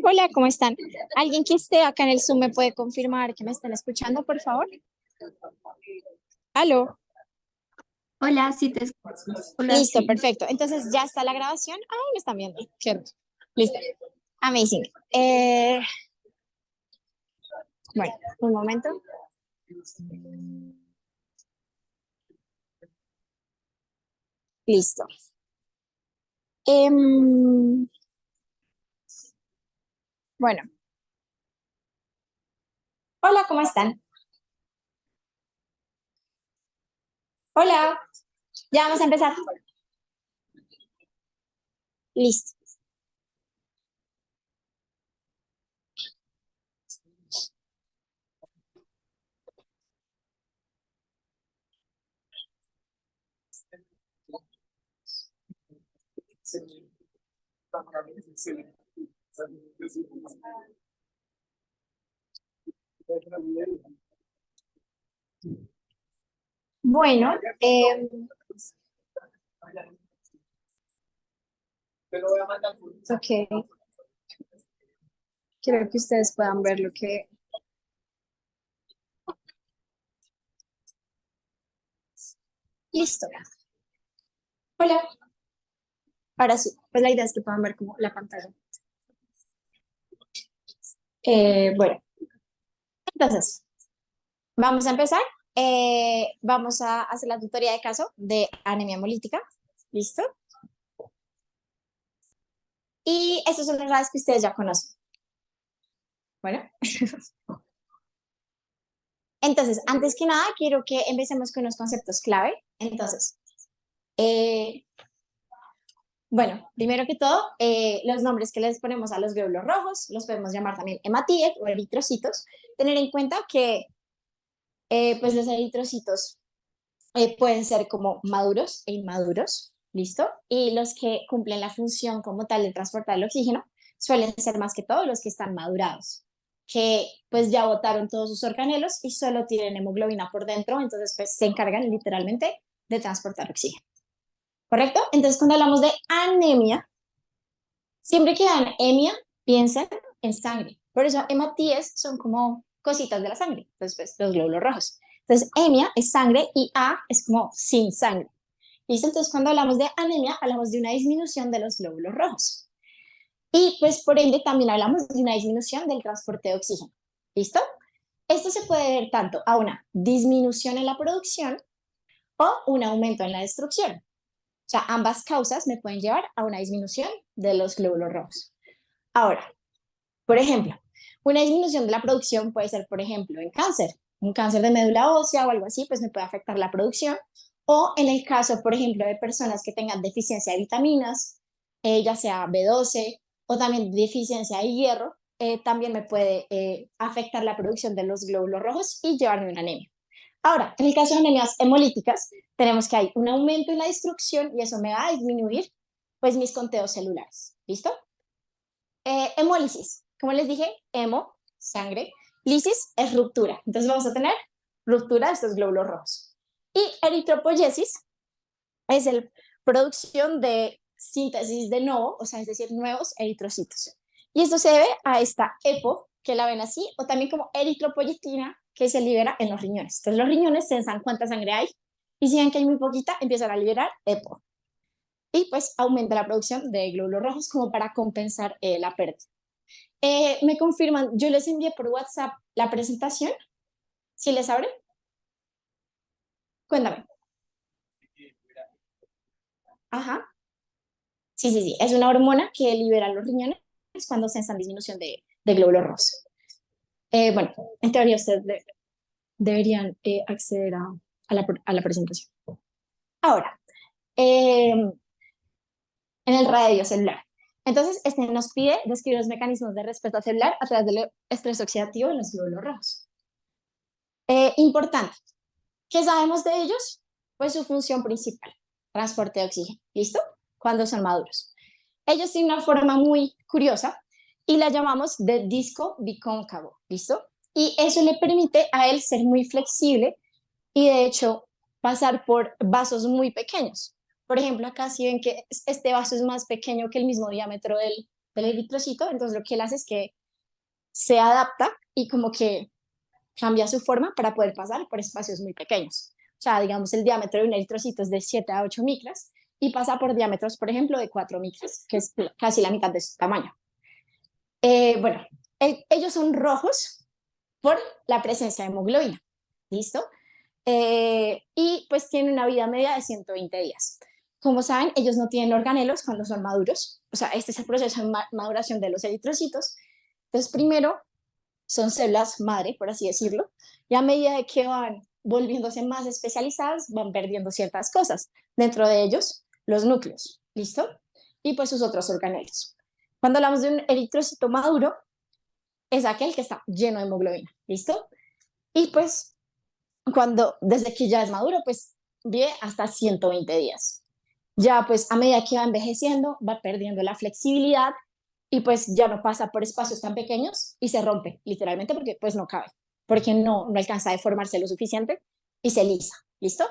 Hola, ¿cómo están? ¿Alguien que esté acá en el Zoom me puede confirmar que me están escuchando, por favor? ¿Aló? Hola, sí te Hola, Listo, sí. perfecto. Entonces, ¿ya está la grabación? Ah, me están viendo. Cierto. Listo. Amazing. Bueno, un momento. Listo. Em, bueno, hola, ¿cómo están? Hola, ya vamos a empezar. Listo. Bueno, ok. Quiero que ustedes puedan ver lo que... Listo. Hola. Ahora sí, pues la idea es que puedan ver como la pantalla. Bueno, entonces, vamos a empezar. Vamos a hacer la tutoría de caso de anemia hemolítica. ¿Listo? Y estos son los rasgos que ustedes ya conocen. Bueno, entonces, antes que nada, quiero que empecemos con unos conceptos clave. Entonces, eh, bueno, primero que todo, los nombres que les ponemos a los glóbulos rojos, los podemos llamar también hematíes o eritrocitos. Tener en cuenta que pues los eritrocitos pueden ser como maduros e inmaduros, ¿listo? Y los que cumplen la función como tal de transportar el oxígeno suelen ser más que todo los que están madurados, que pues ya botaron todos sus organelos y solo tienen hemoglobina por dentro, entonces pues se encargan literalmente de transportar oxígeno, ¿correcto? Entonces cuando hablamos de anemia, siempre que dan hemia, piensen en sangre. Por eso hematíes son como cositas de la sangre, entonces pues los glóbulos rojos. Entonces, hemia es sangre y A es como sin sangre. ¿Listo? Entonces, cuando hablamos de anemia, hablamos de una disminución de los glóbulos rojos. Y pues por ende también hablamos de una disminución del transporte de oxígeno. ¿Listo? Esto se puede ver tanto a una disminución en la producción o un aumento en la destrucción. O sea, ambas causas me pueden llevar a una disminución de los glóbulos rojos. Ahora, por ejemplo, una disminución de la producción puede ser, por ejemplo, en cáncer, un cáncer de médula ósea o algo así, pues me puede afectar la producción. O en el caso, por ejemplo, de personas que tengan deficiencia de vitaminas, ya sea B12 o también deficiencia de hierro, también me puede afectar la producción de los glóbulos rojos y llevarme una anemia. Ahora, en el caso de anemias hemolíticas, tenemos que hay un aumento en la destrucción y eso me va a disminuir pues mis conteos celulares. ¿Listo? Hemólisis, como les dije, hemo, sangre, lisis es ruptura. Entonces vamos a tener ruptura de estos glóbulos rojos. Y eritropoyesis es la producción de síntesis de nuevo, o sea, es decir, nuevos eritrocitos. Y esto se debe a esta EPO, que la ven así, o también como eritropoyetina, que se libera en los riñones. Entonces los riñones censan cuánta sangre hay y si ven que hay muy poquita, empiezan a liberar EPO. Y pues aumenta la producción de glóbulos rojos como para compensar la pérdida. Me confirman, yo les envié por WhatsApp la presentación. ¿Sí les abre? Cuéntame. Ajá. Sí, sí, sí. Es una hormona que libera los riñones cuando se está en disminución de glóbulos rojos. Bueno, en teoría ustedes deberían acceder a la presentación. Ahora, eh, en el radio celular. Entonces, este nos pide describir los mecanismos de respuesta celular a través del estrés oxidativo en los glóbulos rojos. Importante. ¿Qué sabemos de ellos? Pues su función principal, transporte de oxígeno. ¿Listo? Cuando son maduros. Ellos tienen una forma muy curiosa y la llamamos de disco bicóncavo. ¿Listo? Y eso le permite a él ser muy flexible y de hecho pasar por vasos muy pequeños. Por ejemplo, acá si ven que este vaso es más pequeño que el mismo diámetro del eritrocito, entonces lo que él hace es que se adapta y como que cambia su forma para poder pasar por espacios muy pequeños. O sea, digamos, el diámetro de un eritrocito es de 7 a 8 micras y pasa por diámetros, por ejemplo, de 4 micras, que es casi la mitad de su tamaño. Bueno, ellos son rojos por la presencia de hemoglobina. ¿Listo? Y pues tienen una vida media de 120 días. Como saben, ellos no tienen organelos cuando son maduros. O sea, este es el proceso de maduración de los eritrocitos. Entonces, primero son células madre, por así decirlo, y a medida de que van volviéndose más especializadas, van perdiendo ciertas cosas. Dentro de ellos, los núcleos. ¿Listo? Y pues sus otros organelos. Cuando hablamos de un eritrocito maduro, es aquel que está lleno de hemoglobina. ¿Listo? Y pues desde que ya es maduro, pues vive hasta 120 días. Ya pues a medida que va envejeciendo, va perdiendo la flexibilidad y pues ya no pasa por espacios tan pequeños y se rompe, literalmente, porque pues no cabe, porque no alcanza a deformarse lo suficiente y se lisa, ¿listo?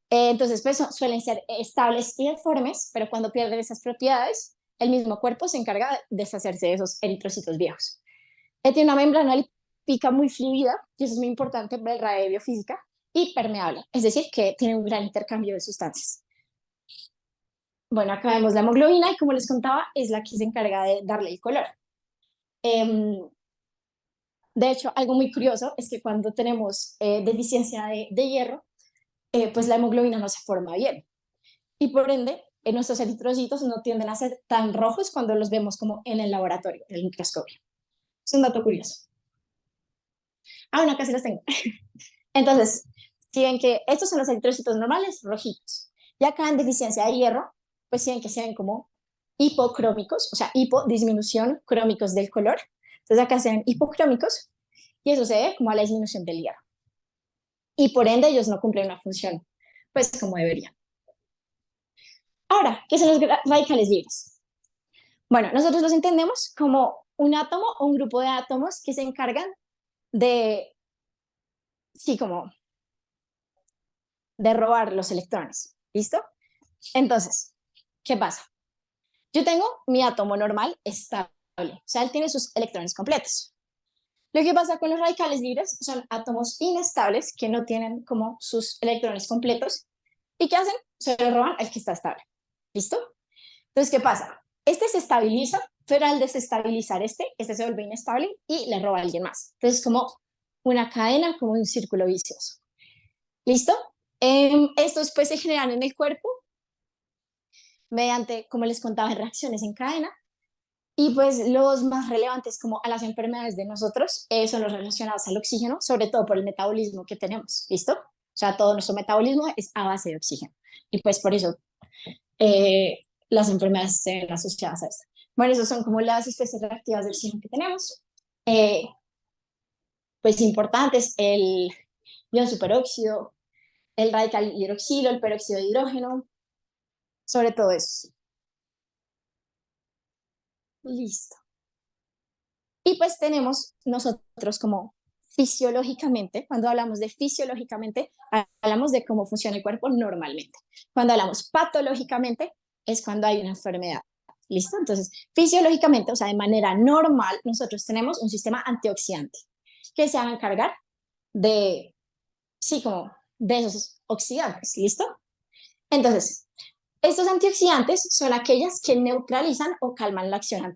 Entonces pues suelen ser estables y deformes, pero cuando pierden esas propiedades, el mismo cuerpo se encarga de deshacerse de esos eritrocitos viejos. Tiene una membrana lipídica muy fluida, y eso es muy importante para el radio de biofísica, y permeable, es decir, que tiene un gran intercambio de sustancias. Bueno, acá vemos la hemoglobina y como les contaba, es la que se encarga de darle el color. De hecho, algo muy curioso es que cuando tenemos deficiencia de hierro, pues la hemoglobina no se forma bien. Y por ende, nuestros eritrocitos no tienden a ser tan rojos cuando los vemos como en el laboratorio, en el microscopio. Es un dato curioso. Bueno, acá sí los tengo. Entonces, si ven que estos son los eritrocitos normales, rojitos. Y acá en deficiencia de hierro, pues si ven que se ven como hipocrómicos, o sea, disminución, crómicos del color. Entonces acá se ven hipocrómicos y eso se ve como a la disminución del hierro. Y por ende ellos no cumplen una función, pues como debería. Ahora, ¿qué son los radicales libres? Bueno, nosotros los entendemos como un átomo o un grupo de átomos que se encargan de, sí, como de robar los electrones. ¿Listo? Entonces, ¿qué pasa? Yo tengo mi átomo normal estable, o sea, él tiene sus electrones completos. Lo que pasa con los radicales libres son átomos inestables que no tienen como sus electrones completos y ¿qué hacen? Se lo roban al que está estable. ¿Listo? Entonces, ¿qué pasa? Este se estabiliza, pero al desestabilizar este se vuelve inestable y le roba a alguien más. Entonces, como una cadena, como un círculo vicioso. ¿Listo? Estos pues se generan en el cuerpo mediante, como les contaba, reacciones en cadena. Y pues los más relevantes como a las enfermedades de nosotros son los relacionados al oxígeno, sobre todo por el metabolismo que tenemos, ¿listo? O sea, todo nuestro metabolismo es a base de oxígeno. Y pues por eso las enfermedades se ven asociadas a esto. Bueno, esas son como las especies reactivas de oxígeno que tenemos. Eh, pues importantes, el ion superóxido, el radical hidroxilo, el peróxido de hidrógeno, sobre todo eso. Listo. Y pues tenemos nosotros como fisiológicamente, cuando hablamos de fisiológicamente, hablamos de cómo funciona el cuerpo normalmente. Cuando hablamos patológicamente, es cuando hay una enfermedad. ¿Listo? Entonces, fisiológicamente, o sea, de manera normal, nosotros tenemos un sistema antioxidante que se va a encargar de, sí, como de esos oxidantes. ¿Listo? Entonces, estos antioxidantes son aquellas que neutralizan o calman la acción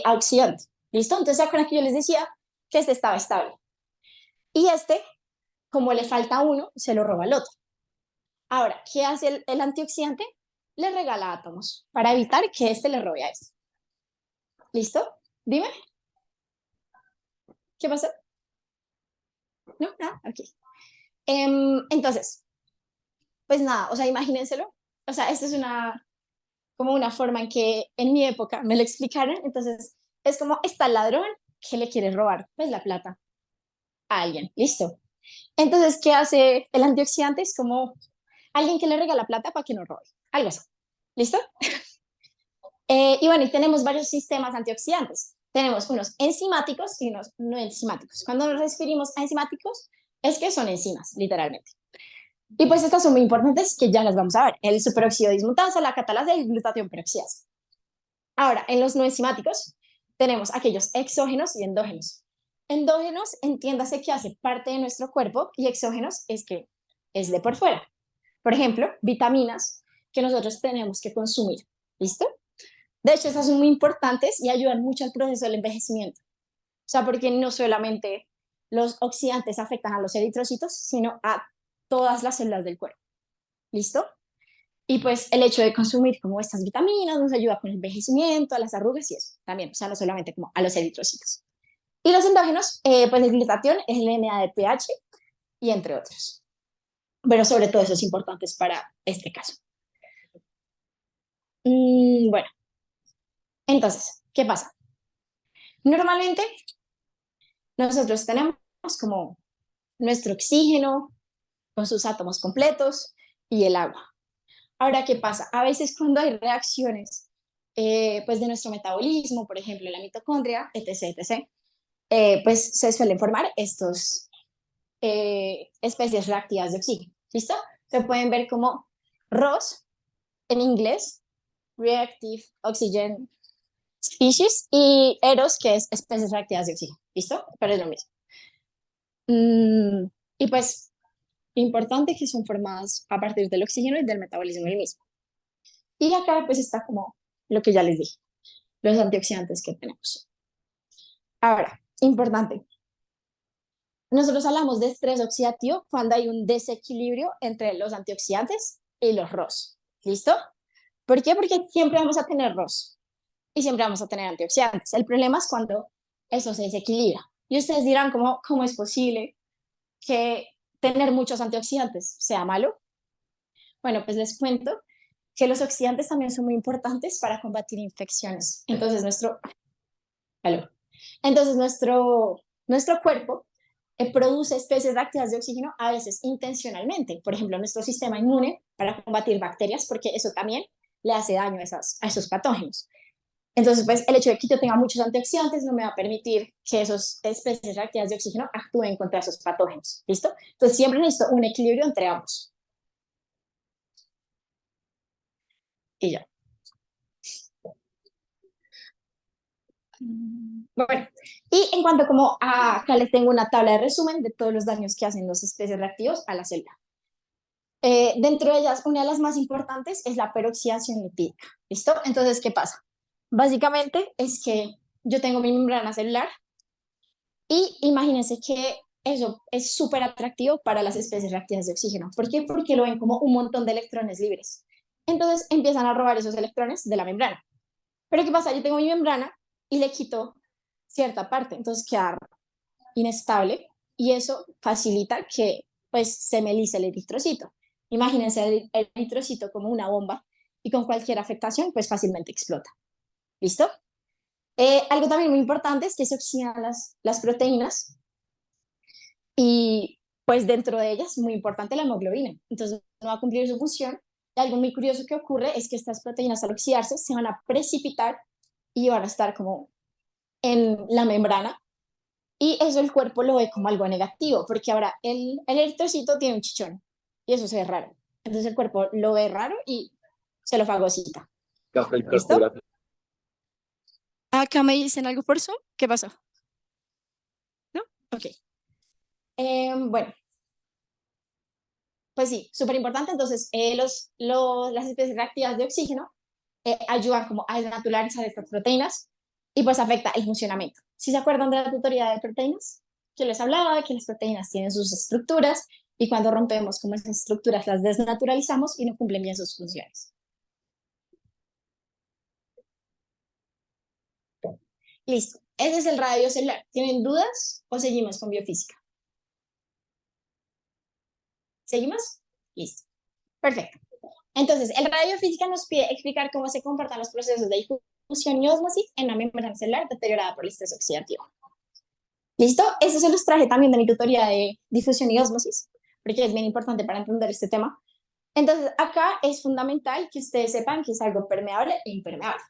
oxidante. ¿Listo? Entonces, ¿se acuerdan que yo les decía que este estaba estable? Y este, como le falta uno, se lo roba al otro. Ahora, ¿qué hace el antioxidante? Le regala átomos para evitar que este le robe a este. ¿Listo? Dime. ¿Qué pasó? ¿No? ¿Ah? Ok. Entonces, pues nada, o sea, imagínenselo. O sea, esta es como una forma en que en mi época me lo explicaron. Entonces, es como está el ladrón que le quiere robar pues la plata a alguien. Listo. Entonces, ¿qué hace el antioxidante? Es como alguien que le regala plata para que no robe. Algo así. ¿Listo? Y bueno, y tenemos varios sistemas antioxidantes. Tenemos unos enzimáticos y unos no enzimáticos. Cuando nos referimos a enzimáticos, es que son enzimas, literalmente. Y pues estas son muy importantes que ya las vamos a ver. El superóxido dismutasa, la catalasa y el glutatión peroxidasa. Ahora, en los no enzimáticos tenemos aquellos exógenos y endógenos. Endógenos, entiéndase que hace parte de nuestro cuerpo, y exógenos es que es de por fuera. Por ejemplo, vitaminas que nosotros tenemos que consumir. ¿Listo? De hecho, esas son muy importantes y ayudan mucho al proceso del envejecimiento. O sea, porque no solamente los oxidantes afectan a los eritrocitos, sino a todas las células del cuerpo. ¿Listo? Y pues el hecho de consumir como estas vitaminas nos ayuda con el envejecimiento, a las arrugas y eso también, o sea, no solamente como a los eritrocitos. Y los endógenos, pues el glutatión, el NADPH y entre otros. Pero sobre todo eso es importante para este caso. Bueno, entonces, ¿qué pasa? Normalmente nosotros tenemos como nuestro oxígeno con sus átomos completos y el agua. Ahora, ¿qué pasa? A veces cuando hay reacciones pues de nuestro metabolismo, por ejemplo, la mitocondria, etc., etc., pues se suelen formar estos especies reactivas de oxígeno. ¿Listo? Se pueden ver como ROS en inglés, Reactive Oxygen Species, y EROS, que es especies reactivas de oxígeno. ¿Listo? Pero es lo mismo. Y pues, importante que son formadas a partir del oxígeno y del metabolismo del mismo. Y acá pues está como lo que ya les dije, los antioxidantes que tenemos. Ahora, importante, nosotros hablamos de estrés oxidativo cuando hay un desequilibrio entre los antioxidantes y los ROS. ¿Listo? ¿Por qué? Porque siempre vamos a tener ROS y siempre vamos a tener antioxidantes. El problema es cuando eso se desequilibra. Y ustedes dirán, ¿cómo es posible que tener muchos antioxidantes sea malo? Bueno, pues les cuento que los oxidantes también son muy importantes para combatir infecciones. Entonces, nuestro cuerpo produce especies reactivas de oxígeno a veces intencionalmente. Por ejemplo, nuestro sistema inmune para combatir bacterias, porque eso también le hace daño a esos patógenos. Entonces, pues el hecho de que yo tenga muchos antioxidantes no me va a permitir que esas especies reactivas de oxígeno actúen contra esos patógenos. ¿Listo? Entonces, siempre necesito un equilibrio entre ambos. Y ya. Bueno, y en cuanto como acá les tengo una tabla de resumen de todos los daños que hacen los especies reactivos a la célula. Dentro de ellas, una de las más importantes es la peroxidación lipídica. ¿Listo? Entonces, ¿qué pasa? Básicamente es que yo tengo mi membrana celular y imagínense que eso es súper atractivo para las especies reactivas de oxígeno. ¿Por qué? Porque lo ven como un montón de electrones libres. Entonces empiezan a robar esos electrones de la membrana. Pero ¿qué pasa? Yo tengo mi membrana y le quito cierta parte, entonces queda inestable y eso facilita que pues se melice el eritrocito. Imagínense el eritrocito como una bomba y con cualquier afectación pues fácilmente explota. ¿Listo? Algo también muy importante es que se oxidan las proteínas y pues dentro de ellas muy importante la hemoglobina. Entonces no va a cumplir su función. Y algo muy curioso que ocurre es que estas proteínas al oxidarse se van a precipitar y van a estar como en la membrana y eso el cuerpo lo ve como algo negativo, porque ahora el eritrocito tiene un chichón y eso se ve raro. Entonces el cuerpo lo ve raro y se lo fagocita. ¿Listo? Acá me dicen algo por Zoom. ¿Qué pasó? ¿No? Ok. Bueno, pues sí, súper importante. Entonces, las especies reactivas de oxígeno ayudan como a desnaturalizar estas proteínas y pues afecta el funcionamiento. ¿Sí se acuerdan de la tutoría de proteínas? Que les hablaba que las proteínas tienen sus estructuras y cuando rompemos como esas estructuras las desnaturalizamos y no cumplen bien sus funciones. Listo. Ese es el radio celular. ¿Tienen dudas o seguimos con biofísica? ¿Seguimos? Listo. Perfecto. Entonces, el radio física nos pide explicar cómo se comportan los procesos de difusión y ósmosis en una membrana celular deteriorada por el estrés oxidativo. ¿Listo? Eso se los traje también de mi tutoría de difusión y ósmosis, porque es bien importante para entender este tema. Entonces, acá es fundamental que ustedes sepan que es algo permeable e impermeable.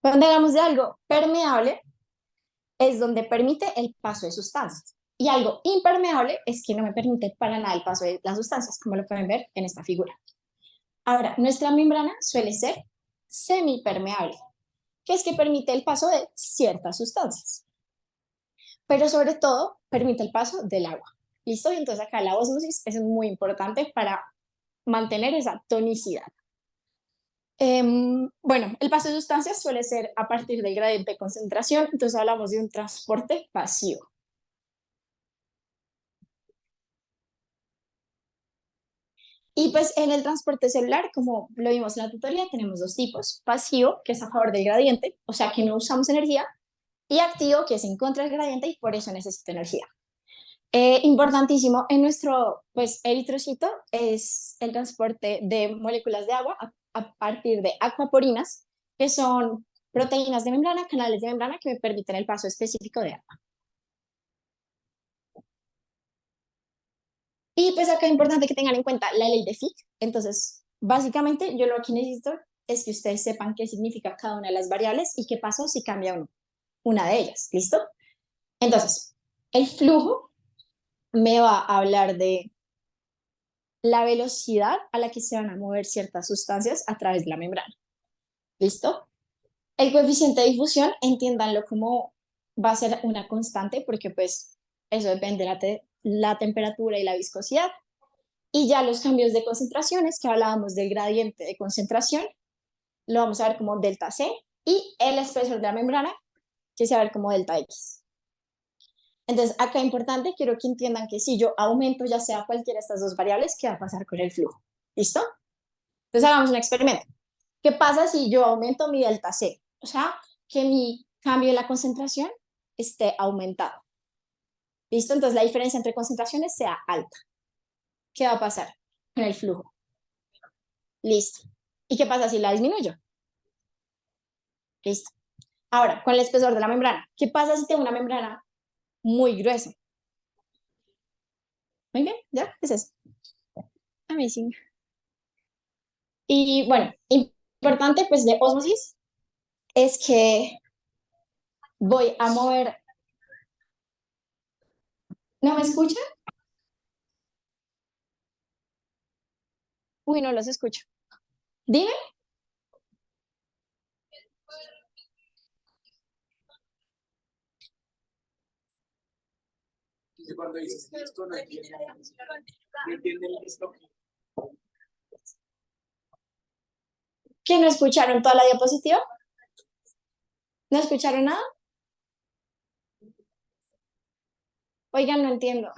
Cuando hablamos de algo permeable, es donde permite el paso de sustancias. Y algo impermeable es que no me permite para nada el paso de las sustancias, como lo pueden ver en esta figura. Ahora, nuestra membrana suele ser semipermeable. que es que permite el paso de ciertas sustancias, pero sobre todo permite el paso del agua. ¿Listo? Y entonces acá la ósmosis es muy importante para mantener esa tonicidad. Bueno, el paso de sustancias suele ser a partir del gradiente de concentración, entonces hablamos de un transporte pasivo. Y pues en el transporte celular, como lo vimos en la tutoría, tenemos dos tipos. Pasivo, que es a favor del gradiente, o sea que no usamos energía, y activo, que es en contra del gradiente y por eso necesita energía. Importantísimo en nuestro pues, eritrocito es el transporte de moléculas de agua a partir de acuaporinas, que son proteínas de membrana, canales de membrana que me permiten el paso específico de agua. Y pues acá es importante que tengan en cuenta la ley de Fick. Entonces, básicamente yo lo que necesito es que ustedes sepan qué significa cada una de las variables y qué pasó si cambia una de ellas. ¿Listo? Entonces, el flujo me va a hablar de la velocidad a la que se van a mover ciertas sustancias a través de la membrana. ¿Listo? El coeficiente de difusión, entiéndanlo como va a ser una constante porque pues eso depende de la temperatura y la viscosidad. Y ya los cambios de concentraciones, que hablábamos del gradiente de concentración, lo vamos a ver como delta C, y el espesor de la membrana, que se va a ver como delta X. Entonces, acá importante, quiero que entiendan que si yo aumento ya sea cualquiera de estas dos variables, ¿qué va a pasar con el flujo? ¿Listo? Entonces, hagamos un experimento. ¿Qué pasa si yo aumento mi delta C? O sea, que mi cambio en la concentración esté aumentado. ¿Listo? Entonces, la diferencia entre concentraciones sea alta. ¿Qué va a pasar con el flujo? Listo. ¿Y qué pasa si la disminuyo? Listo. Ahora, con el espesor de la membrana. ¿Qué pasa si tengo una membrana muy gruesa? Muy bien, ya, es eso. Amazing. Y bueno, importante pues de ósmosis es que voy a mover. ¿No me escuchan? Uy, no los escucho. Dime. Cuando dices esto, no entienden. No entienden esto. ¿Que no escucharon toda la diapositiva? ¿No escucharon nada? Oigan, no entiendo.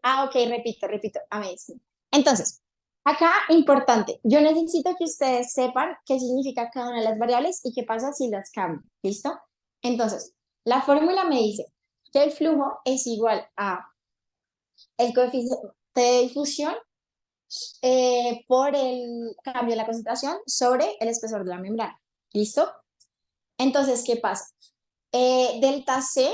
Ah, ok, repito. Amazing. Entonces, acá importante, yo necesito que ustedes sepan qué significa cada una de las variables y qué pasa si las cambio. ¿Listo? Entonces, la fórmula me dice que el flujo es igual a el coeficiente de difusión por el cambio de la concentración sobre el espesor de la membrana. ¿Listo? Entonces, ¿qué pasa? Delta C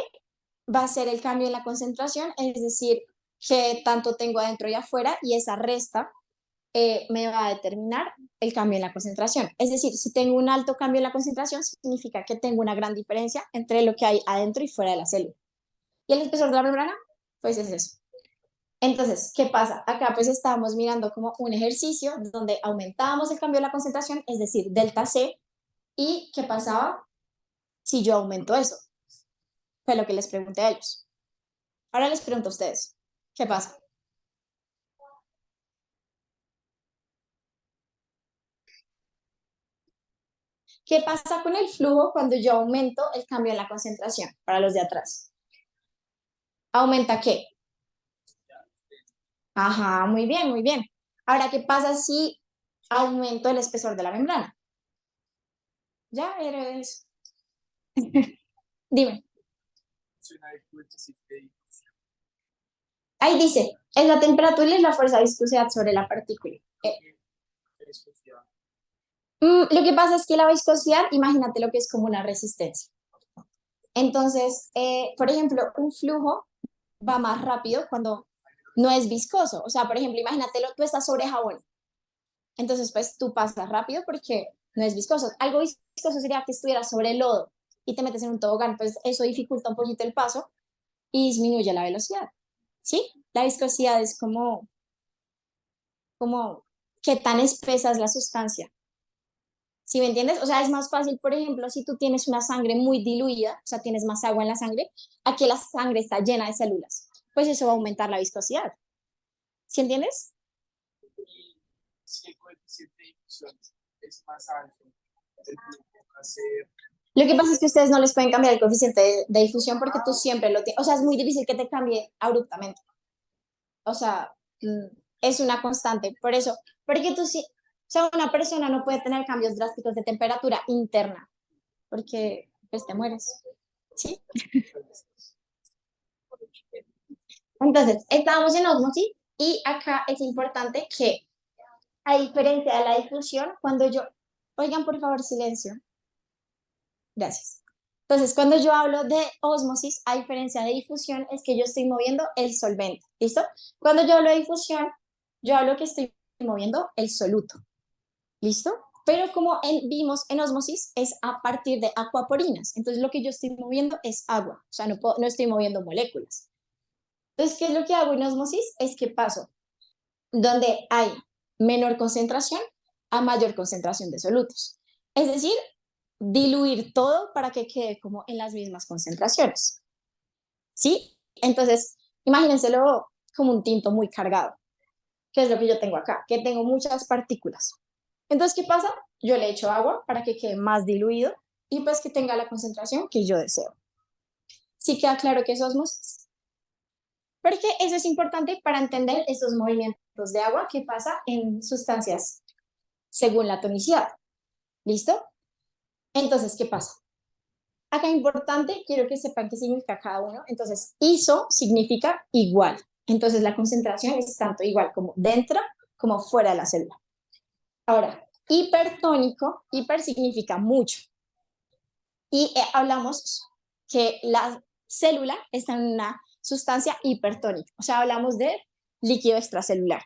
va a ser el cambio en la concentración, es decir, que tanto tengo adentro y afuera, y esa resta me va a determinar el cambio en la concentración. Es decir, si tengo un alto cambio en la concentración, significa que tengo una gran diferencia entre lo que hay adentro y fuera de la célula. ¿Y el espesor de la membrana? Pues es eso. Entonces, ¿qué pasa? Acá pues estábamos mirando como un ejercicio donde aumentábamos el cambio de la concentración, es decir, delta C, y ¿qué pasaba si yo aumento eso? Fue lo que les pregunté a ellos. Ahora les pregunto a ustedes, ¿qué pasa? ¿Qué pasa con el flujo cuando yo aumento el cambio en la concentración para los de atrás? ¿Aumenta qué? Ajá, muy bien, muy bien. Ahora, ¿qué pasa si aumento el espesor de la membrana? Ya eres. Dime. Ahí dice, es la temperatura y es la fuerza de viscosidad sobre la partícula. Lo que pasa es que la viscosidad, imagínate lo que es como una resistencia. Entonces, por ejemplo, un flujo va más rápido cuando no es viscoso. O sea, por ejemplo, imagínatelo, tú estás sobre jabón. Entonces, pues tú pasas rápido porque no es viscoso. Algo viscoso sería que estuvieras sobre el lodo y te metes en un tobogán, pues eso dificulta un poquito el paso y disminuye la velocidad. ¿Sí? La viscosidad es como qué tan espesa es la sustancia. ¿Sí me entiendes? O sea, es más fácil, por ejemplo, si tú tienes una sangre muy diluida, o sea, tienes más agua en la sangre, a que la sangre está llena de células. Pues eso va a aumentar la viscosidad. ¿Sí entiendes? Si el coeficiente de difusión es más alto, el tiempo va a ser Lo que pasa es que ustedes no les pueden cambiar el coeficiente de difusión porque tú siempre lo tienes. O sea, es muy difícil que te cambie abruptamente. O sea, es una constante. Por eso, porque tú sí, o sea, una persona no puede tener cambios drásticos de temperatura interna porque pues te mueres. ¿Sí? Entonces, estábamos en osmosis y acá es importante que, a diferencia de la difusión, cuando yo, oigan por favor silencio, gracias. Entonces, cuando yo hablo de osmosis, a diferencia de difusión, es que yo estoy moviendo el solvente, ¿listo? Cuando yo hablo de difusión, yo hablo que estoy moviendo el soluto, ¿listo? Pero como vimos en osmosis, es a partir de acuaporinas. Entonces, lo que yo estoy moviendo es agua, o sea, no estoy moviendo moléculas. Entonces, ¿qué es lo que hago en osmosis? Es que paso donde hay menor concentración a mayor concentración de solutos. Es decir, diluir todo para que quede como en las mismas concentraciones. ¿Sí? Entonces, imagínenselo como un tinto muy cargado, que es lo que yo tengo acá, que tengo muchas partículas. Entonces, ¿qué pasa? Yo le echo agua para que quede más diluido y pues que tenga la concentración que yo deseo. ¿Sí queda claro que es osmosis? Porque eso es importante para entender esos movimientos de agua que pasa en sustancias según la tonicidad. ¿Listo? Entonces, ¿qué pasa? Acá importante, quiero que sepan qué significa cada uno. Entonces, iso significa igual. Entonces, la concentración es tanto igual como dentro como fuera de la célula. Ahora, hipertónico, hiper significa mucho. Y hablamos que la célula está en una sustancia hipertónica. O sea, hablamos de líquido extracelular.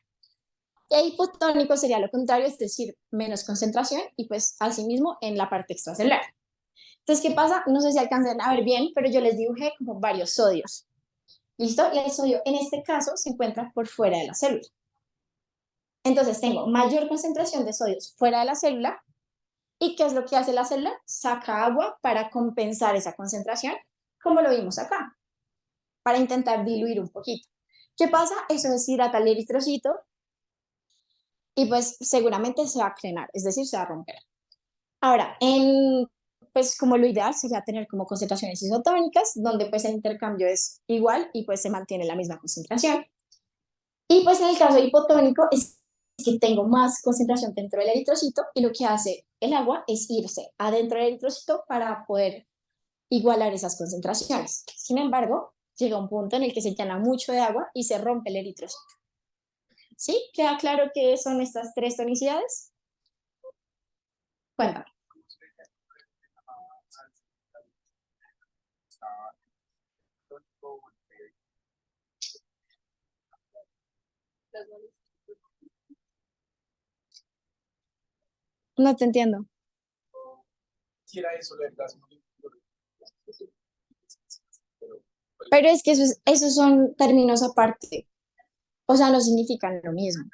E hipotónico sería lo contrario, es decir, menos concentración y pues asimismo en la parte extracelular. Entonces, ¿qué pasa? No sé si alcanzan a ver bien, pero yo les dibujé como varios sodios. ¿Listo? Y el sodio en este caso se encuentra por fuera de la célula. Entonces, tengo mayor concentración de sodios fuera de la célula. ¿Y qué es lo que hace la célula? Saca agua para compensar esa concentración, como lo vimos acá, para intentar diluir un poquito. ¿Qué pasa? Eso deshidrata el eritrocito y pues seguramente se va a crenar, es decir, se va a romper. Ahora, pues como lo ideal sería tener como concentraciones isotónicas, donde pues el intercambio es igual y pues se mantiene la misma concentración. Y pues en el caso hipotónico es que tengo más concentración dentro del eritrocito y lo que hace el agua es irse adentro del eritrocito para poder igualar esas concentraciones. Sin embargo, llega un punto en el que se llena mucho de agua y se rompe el eritrocito. ¿Sí? ¿Queda claro qué son estas tres tonicidades? Cuéntame. No te entiendo. quiera eso, leer las Pero es que esos son términos aparte. O sea, no significan lo mismo.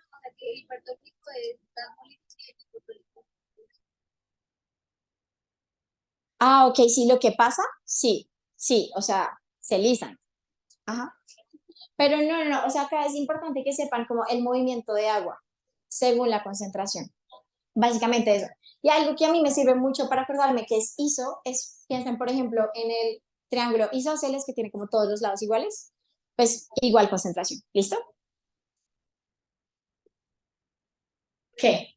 Ah, ok, sí, lo que pasa, sí, sí, o sea, se lisan. Ajá. Pero no, o sea, acá es importante que sepan como el movimiento de agua según la concentración. Básicamente eso. Y algo que a mí me sirve mucho para acordarme que es iso, es, piensen, por ejemplo, en el triángulo isósceles que tiene como todos los lados iguales, pues igual concentración. ¿Listo? ¿Qué?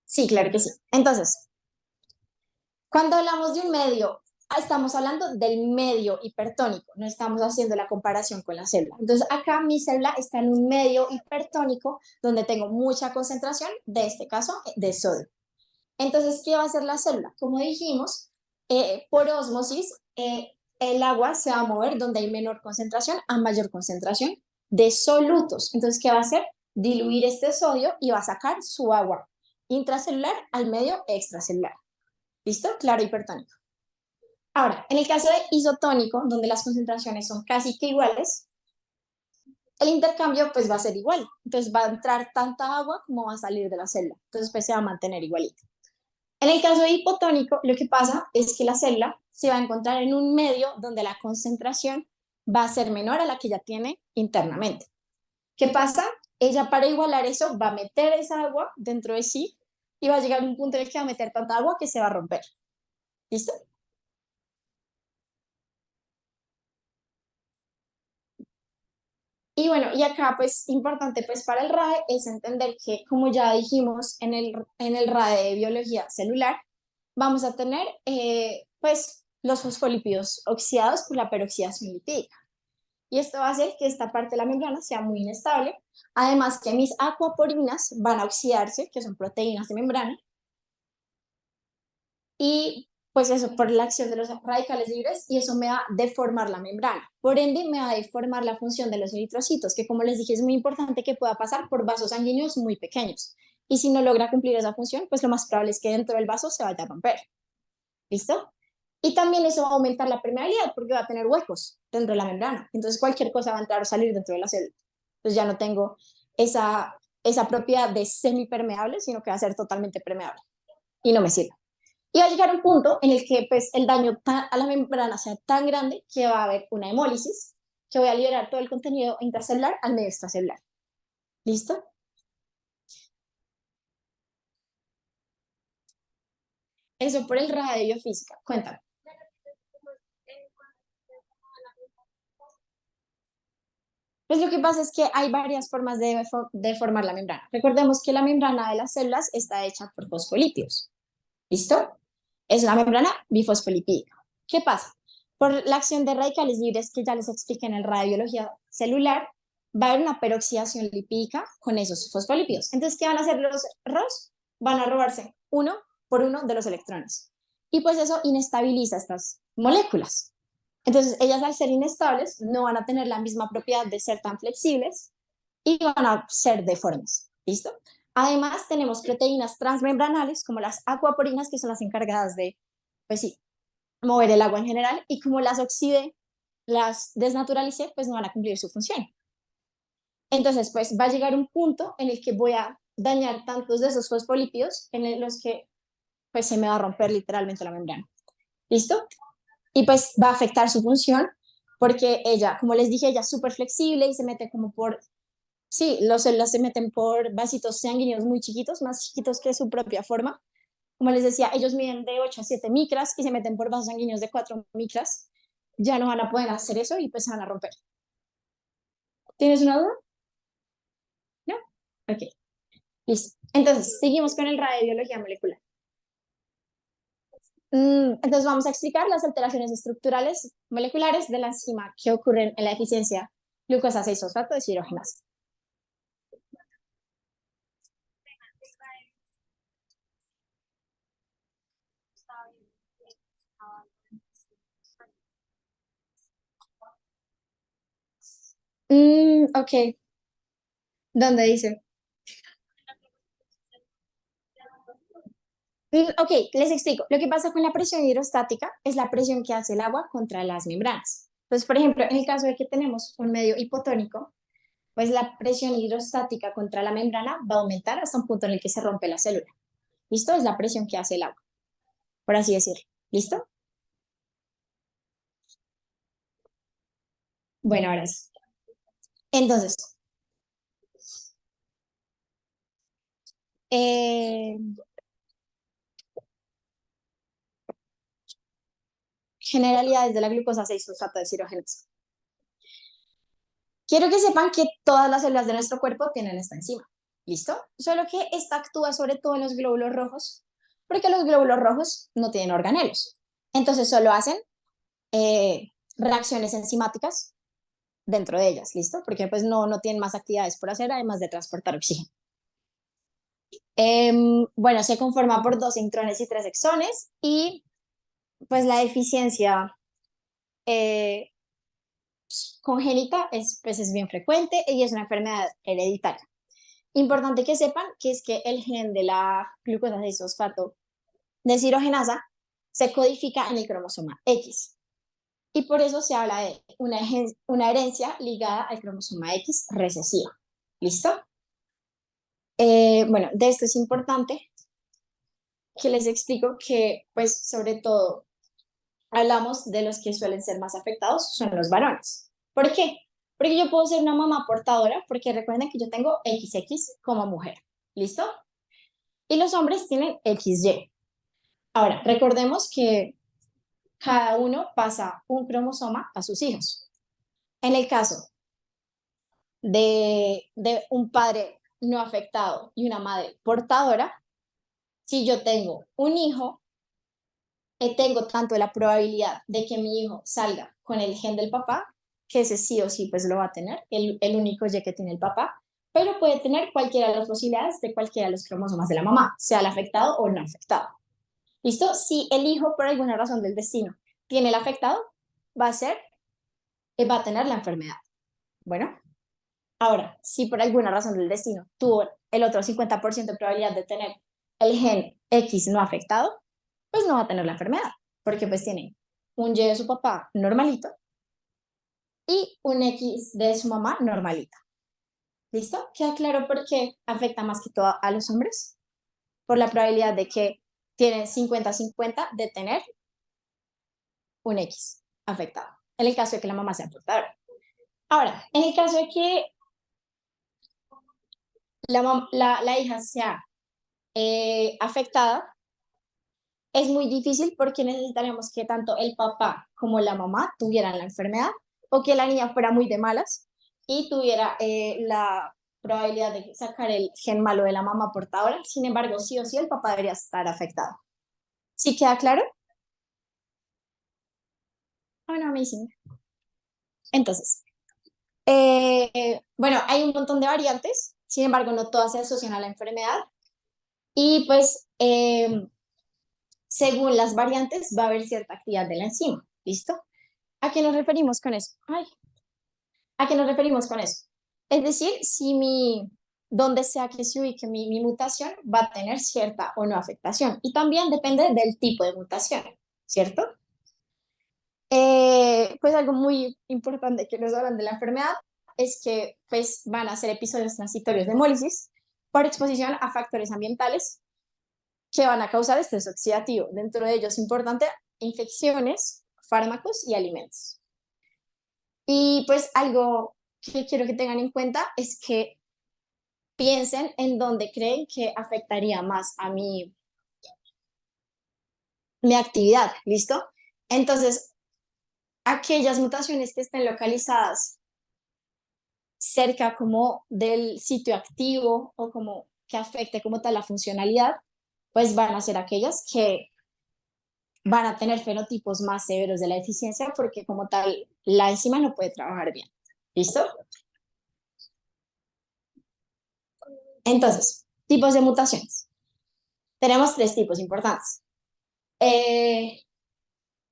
Sí, claro que sí. Entonces, cuando hablamos de un medio, estamos hablando del medio hipertónico, no estamos haciendo la comparación con la célula. Entonces, acá mi célula está en un medio hipertónico donde tengo mucha concentración, de este caso, de sodio. Entonces, ¿qué va a hacer la célula? Como dijimos, por osmosis, el agua se va a mover donde hay menor concentración a mayor concentración de solutos. Entonces, ¿qué va a hacer? Diluir este sodio y va a sacar su agua intracelular al medio extracelular. ¿Listo? Claro, hipertónico. Ahora, en el caso de isotónico, donde las concentraciones son casi que iguales, el intercambio pues va a ser igual. Entonces va a entrar tanta agua como va a salir de la célula. Entonces pues se va a mantener igualito. En el caso hipotónico, lo que pasa es que la célula se va a encontrar en un medio donde la concentración va a ser menor a la que ya tiene internamente. ¿Qué pasa? Ella para igualar eso va a meter esa agua dentro de sí y va a llegar a un punto en el que va a meter tanta agua que se va a romper. ¿Listo? Y bueno, y acá pues importante pues para el RAE es entender que como ya dijimos en el RAE de biología celular, vamos a tener pues los fosfolípidos oxidados por la peroxidación lipídica. Y esto va a hacer que esta parte de la membrana sea muy inestable. Además que mis acuaporinas van a oxidarse, que son proteínas de membrana, y pues eso por la acción de los radicales libres y eso me va a deformar la membrana. Por ende, me va a deformar la función de los eritrocitos, que como les dije es muy importante que pueda pasar por vasos sanguíneos muy pequeños. Y si no logra cumplir esa función, pues lo más probable es que dentro del vaso se vaya a romper. ¿Listo? Y también eso va a aumentar la permeabilidad porque va a tener huecos dentro de la membrana. Entonces cualquier cosa va a entrar o salir dentro de la célula. Entonces ya no tengo esa propiedad de semipermeable, sino que va a ser totalmente permeable. Y no me sirve. Y va a llegar un punto en el que pues, el daño a la membrana sea tan grande que va a haber una hemólisis, que voy a liberar todo el contenido intracelular al medio extracelular. ¿Listo? Eso por el radio de biofísica. Cuéntame. Pues lo que pasa es que hay varias formas de formar la membrana. Recordemos que la membrana de las células está hecha por fosfolípidos. ¿Listo? Es una membrana bifosfolipídica. ¿Qué pasa? Por la acción de radicales libres que ya les expliqué en el radiobiología celular, va a haber una peroxidación lipídica con esos fosfolípidos. Entonces, ¿qué van a hacer los ROS? Van a robarse uno por uno de los electrones. Y pues eso inestabiliza estas moléculas. Entonces, ellas al ser inestables no van a tener la misma propiedad de ser tan flexibles y van a ser deformes. ¿Listo? Además, tenemos proteínas transmembranales como las acuaporinas, que son las encargadas de, pues sí, mover el agua en general, y como las oxide, las desnaturalicé, pues no van a cumplir su función. Entonces, pues va a llegar un punto en el que voy a dañar tantos de esos fosfolípidos en los que pues se me va a romper literalmente la membrana. ¿Listo? Y pues va a afectar su función porque ella, como les dije, ella es súper flexible y se mete como por, sí, los células se meten por vasitos sanguíneos muy chiquitos, más chiquitos que su propia forma. Como les decía, ellos miden de 8 a 7 micras y se meten por vasos sanguíneos de 4 micras. Ya no van a poder hacer eso y pues se van a romper. ¿Tienes una duda? ¿No? Ok, listo. Entonces, seguimos con el radio de biología molecular. Entonces vamos a explicar las alteraciones estructurales moleculares de la enzima que ocurren en la eficiencia glucosa 6-fosfato deshidrogenasa. Ok, ¿dónde dice? Ok, les explico. Lo que pasa con la presión hidrostática es la presión que hace el agua contra las membranas. Entonces, por ejemplo, en el caso de que tenemos un medio hipotónico, pues la presión hidrostática contra la membrana va a aumentar hasta un punto en el que se rompe la célula. ¿Listo? Es la presión que hace el agua, por así decirlo. ¿Listo? Bueno, ahora sí. Entonces, eh, generalidades de la glucosa 6-fosfato deshidrogenasa. Quiero que sepan que todas las células de nuestro cuerpo tienen esta enzima. ¿Listo? Solo que esta actúa sobre todo en los glóbulos rojos, porque los glóbulos rojos no tienen organelos. Entonces solo hacen reacciones enzimáticas dentro de ellas, ¿listo? Porque pues no tienen más actividades por hacer, además de transportar oxígeno. Bueno, se conforma por 2 intrones y 3 exones y pues la deficiencia eh, congénita pues es bien frecuente y es una enfermedad hereditaria. Importante que sepan que es que el gen de la glucosa 6-fosfato deshidrogenasa se codifica en el cromosoma X. y por eso se habla de una herencia ligada al cromosoma X recesiva. ¿Listo? Bueno, de esto es importante que les explico que, pues, sobre todo, hablamos de los que suelen ser más afectados, son los varones. ¿Por qué? Porque yo puedo ser una mamá portadora, porque recuerden que yo tengo XX como mujer. ¿Listo? Y los hombres tienen XY. Ahora, recordemos que cada uno pasa un cromosoma a sus hijos. En el caso de un padre no afectado y una madre portadora, si yo tengo un hijo, tengo tanto la probabilidad de que mi hijo salga con el gen del papá, que ese sí o sí pues lo va a tener, el único Y que tiene el papá, pero puede tener cualquiera de las posibilidades de cualquiera de los cromosomas de la mamá, sea el afectado o no afectado. ¿Listo? Si el hijo por alguna razón del destino tiene el afectado, va a ser, va a tener la enfermedad. Bueno, ahora, si por alguna razón del destino tuvo el otro 50% de probabilidad de tener el gen X no afectado, pues no va a tener la enfermedad, porque pues tiene un Y de su papá normalito y un X de su mamá normalito. ¿Listo? ¿Queda claro por qué afecta más que todo a los hombres? Por la probabilidad de que tienen 50-50 de tener un X afectado, en el caso de que la mamá sea portadora. Ahora, en el caso de que la hija sea afectada, es muy difícil porque necesitaríamos que tanto el papá como la mamá tuvieran la enfermedad o que la niña fuera muy de malas y tuviera la probabilidad de sacar el gen malo de la mamá portadora. Sin embargo, sí o sí el papá debería estar afectado. ¿Sí queda claro? Bueno, amazing. Entonces, bueno, hay un montón de variantes, sin embargo, no todas se asocian a la enfermedad y pues según las variantes va a haber cierta actividad de la enzima. ¿Listo? ¿A qué nos referimos con eso? Ay, ¿a qué nos referimos con eso? Es decir, si donde sea que se ubique mi mutación va a tener cierta o no afectación. Y también depende del tipo de mutación, ¿cierto? Pues algo muy importante que nos hablan de la enfermedad es que pues, van a ser episodios transitorios de hemólisis por exposición a factores ambientales que van a causar estrés oxidativo. Dentro de ellos, importante, infecciones, fármacos y alimentos. Y pues algo que quiero que tengan en cuenta es que piensen en dónde creen que afectaría más a mi actividad, ¿listo? Entonces, aquellas mutaciones que estén localizadas cerca como del sitio activo o como que afecte como tal la funcionalidad, pues van a ser aquellas que van a tener fenotipos más severos de la deficiencia porque como tal la enzima no puede trabajar bien. ¿Listo? Entonces, tipos de mutaciones. Tenemos tres tipos importantes. Eh,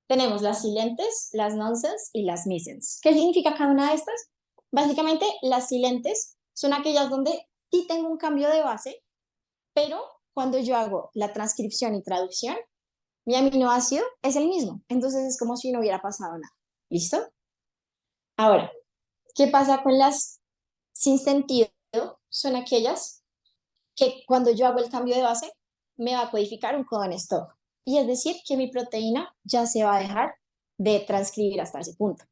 tenemos las silentes, las nonsense y las missense. ¿Qué significa cada una de estas? Básicamente, las silentes son aquellas donde sí tengo un cambio de base, pero cuando yo hago la transcripción y traducción, mi aminoácido es el mismo. Entonces es como si no hubiera pasado nada. ¿Listo? Ahora, ¿qué pasa con las sin sentido? Son aquellas que cuando yo hago el cambio de base, me va a codificar un codón stop. Y es decir, que mi proteína ya se va a dejar de transcribir hasta ese punto.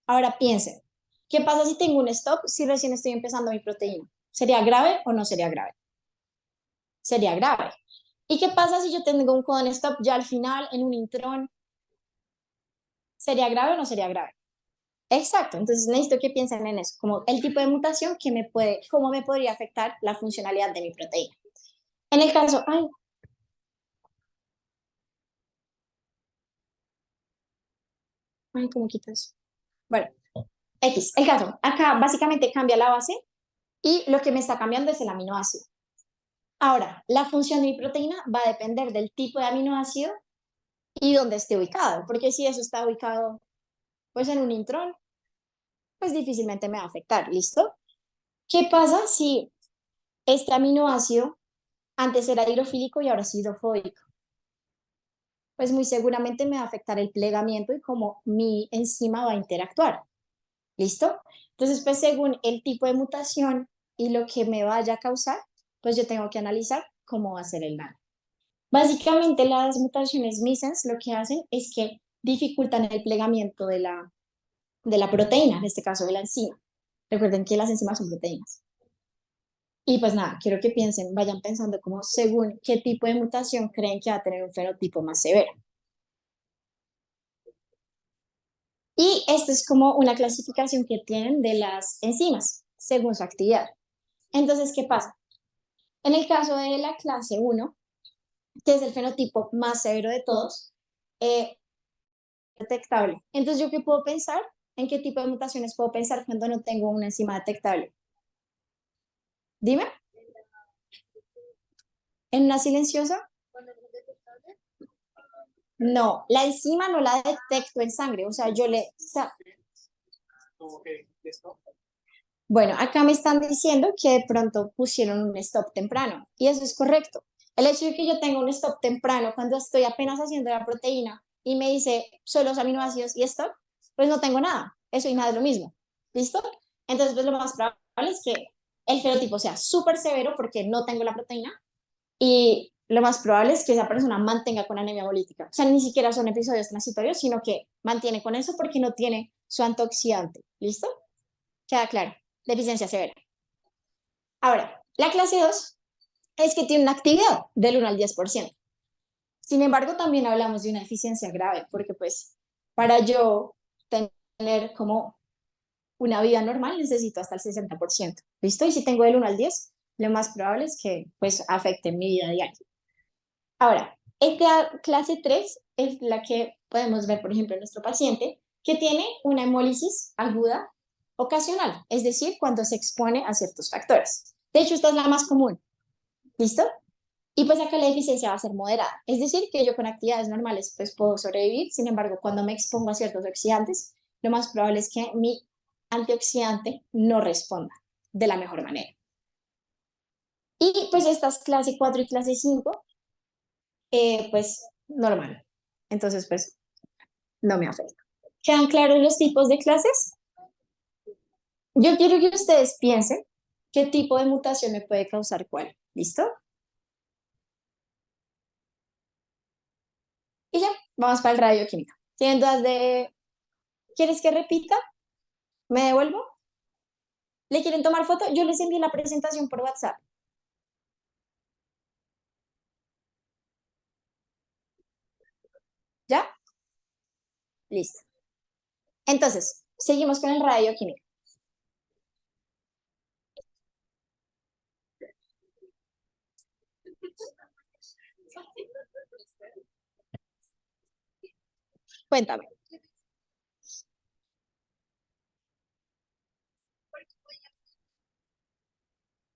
Ahora piensen, ¿qué pasa si tengo un stop si recién estoy empezando mi proteína? ¿Sería grave o no sería grave? Sería grave. ¿Y qué pasa si yo tengo un codón stop ya al final, en un intrón? ¿Sería grave o no sería grave? Exacto, entonces necesito que piensen en eso, como el tipo de mutación que cómo me podría afectar la funcionalidad de mi proteína. En el caso, ay, ¿cómo quitas? Bueno, X, el caso, acá básicamente cambia la base y lo que me está cambiando es el aminoácido. Ahora, la función de mi proteína va a depender del tipo de aminoácido y dónde esté ubicado, porque si eso está ubicado pues en un intrón, pues difícilmente me va a afectar, ¿listo? ¿Qué pasa si este aminoácido antes era hidrofílico y ahora es hidrofóbico? pues muy seguramente me va a afectar el plegamiento y cómo mi enzima va a interactuar. ¿Listo? Entonces, pues según el tipo de mutación y lo que me vaya a causar, pues yo tengo que analizar cómo va a ser el daño. Básicamente las mutaciones missense lo que hacen es que dificultan el plegamiento de la proteína, en este caso de la enzima. Recuerden que las enzimas son proteínas. Y pues nada, quiero que piensen, vayan pensando como según qué tipo de mutación creen que va a tener un fenotipo más severo. Y esto es como una clasificación que tienen de las enzimas, según su actividad. Entonces, ¿qué pasa? En el caso de la clase 1, que es el fenotipo más severo de todos, detectable. Entonces, ¿yo qué puedo pensar? ¿En qué tipo de mutaciones puedo pensar cuando no tengo una enzima detectable? Dime. ¿En una silenciosa? No, la enzima no la detecto en sangre, o sea, Como que esto, bueno, acá me están diciendo que de pronto pusieron un stop temprano, y eso es correcto. El hecho de que yo tenga un stop temprano cuando estoy apenas haciendo la proteína y me dice solo los aminoácidos y stop, pues no tengo nada. Eso y nada es lo mismo. ¿Listo? Entonces, pues lo más probable es que el fenotipo sea súper severo porque no tengo la proteína y lo más probable es que esa persona mantenga con anemia hemolítica. O sea, ni siquiera son episodios transitorios, sino que mantiene con eso porque no tiene su antioxidante. ¿Listo? Queda claro. Deficiencia severa. Ahora, la clase 2 es que tiene una actividad del 1 al 10%. Sin embargo, también hablamos de una deficiencia grave, porque pues para yo tener como una vida normal necesito hasta el 60%. ¿Listo? Y si tengo del 1 al 10, lo más probable es que pues afecte mi vida diaria. Ahora, esta clase 3 es la que podemos ver, por ejemplo, en nuestro paciente, que tiene una hemólisis aguda ocasional, es decir, cuando se expone a ciertos factores. De hecho, esta es la más común. ¿Listo? Y pues acá la deficiencia va a ser moderada. Es decir, que yo con actividades normales pues puedo sobrevivir. Sin embargo, cuando me expongo a ciertos oxidantes, lo más probable es que mi antioxidante no responda de la mejor manera. Y pues estas clase 4 y clase 5, pues normal. Entonces, pues no me afecta. ¿Quedan claros los tipos de clases? Yo quiero que ustedes piensen qué tipo de mutación me puede causar cuál. ¿Listo? Y ya, vamos para el radioquímica. ¿Tienen dudas de... ¿Quieres que repita? ¿Me devuelvo? ¿Le quieren tomar foto? Yo les envié la presentación por WhatsApp. ¿Ya? Listo. Entonces, seguimos con el radioquímico. Cuéntame.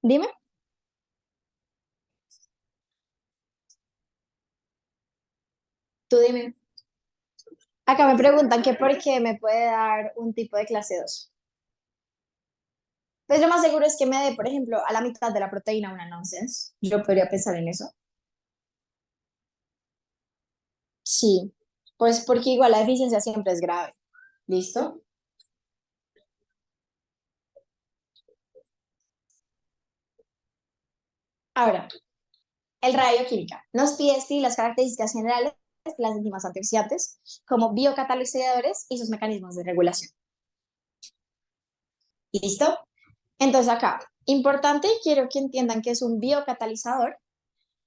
Dime. Tú dime. Acá me preguntan que por qué me puede dar un tipo de clase 2. Pues lo más seguro es que me dé, por ejemplo, a la mitad de la proteína una nonsense. Yo podría pensar en eso. Sí. Pues porque igual la deficiencia siempre es grave. ¿Listo? Ahora, el radioquímica nos pide escribir las características generales de las enzimas antioxidantes como biocatalizadores y sus mecanismos de regulación. ¿Listo? Entonces acá, importante, quiero que entiendan que es un biocatalizador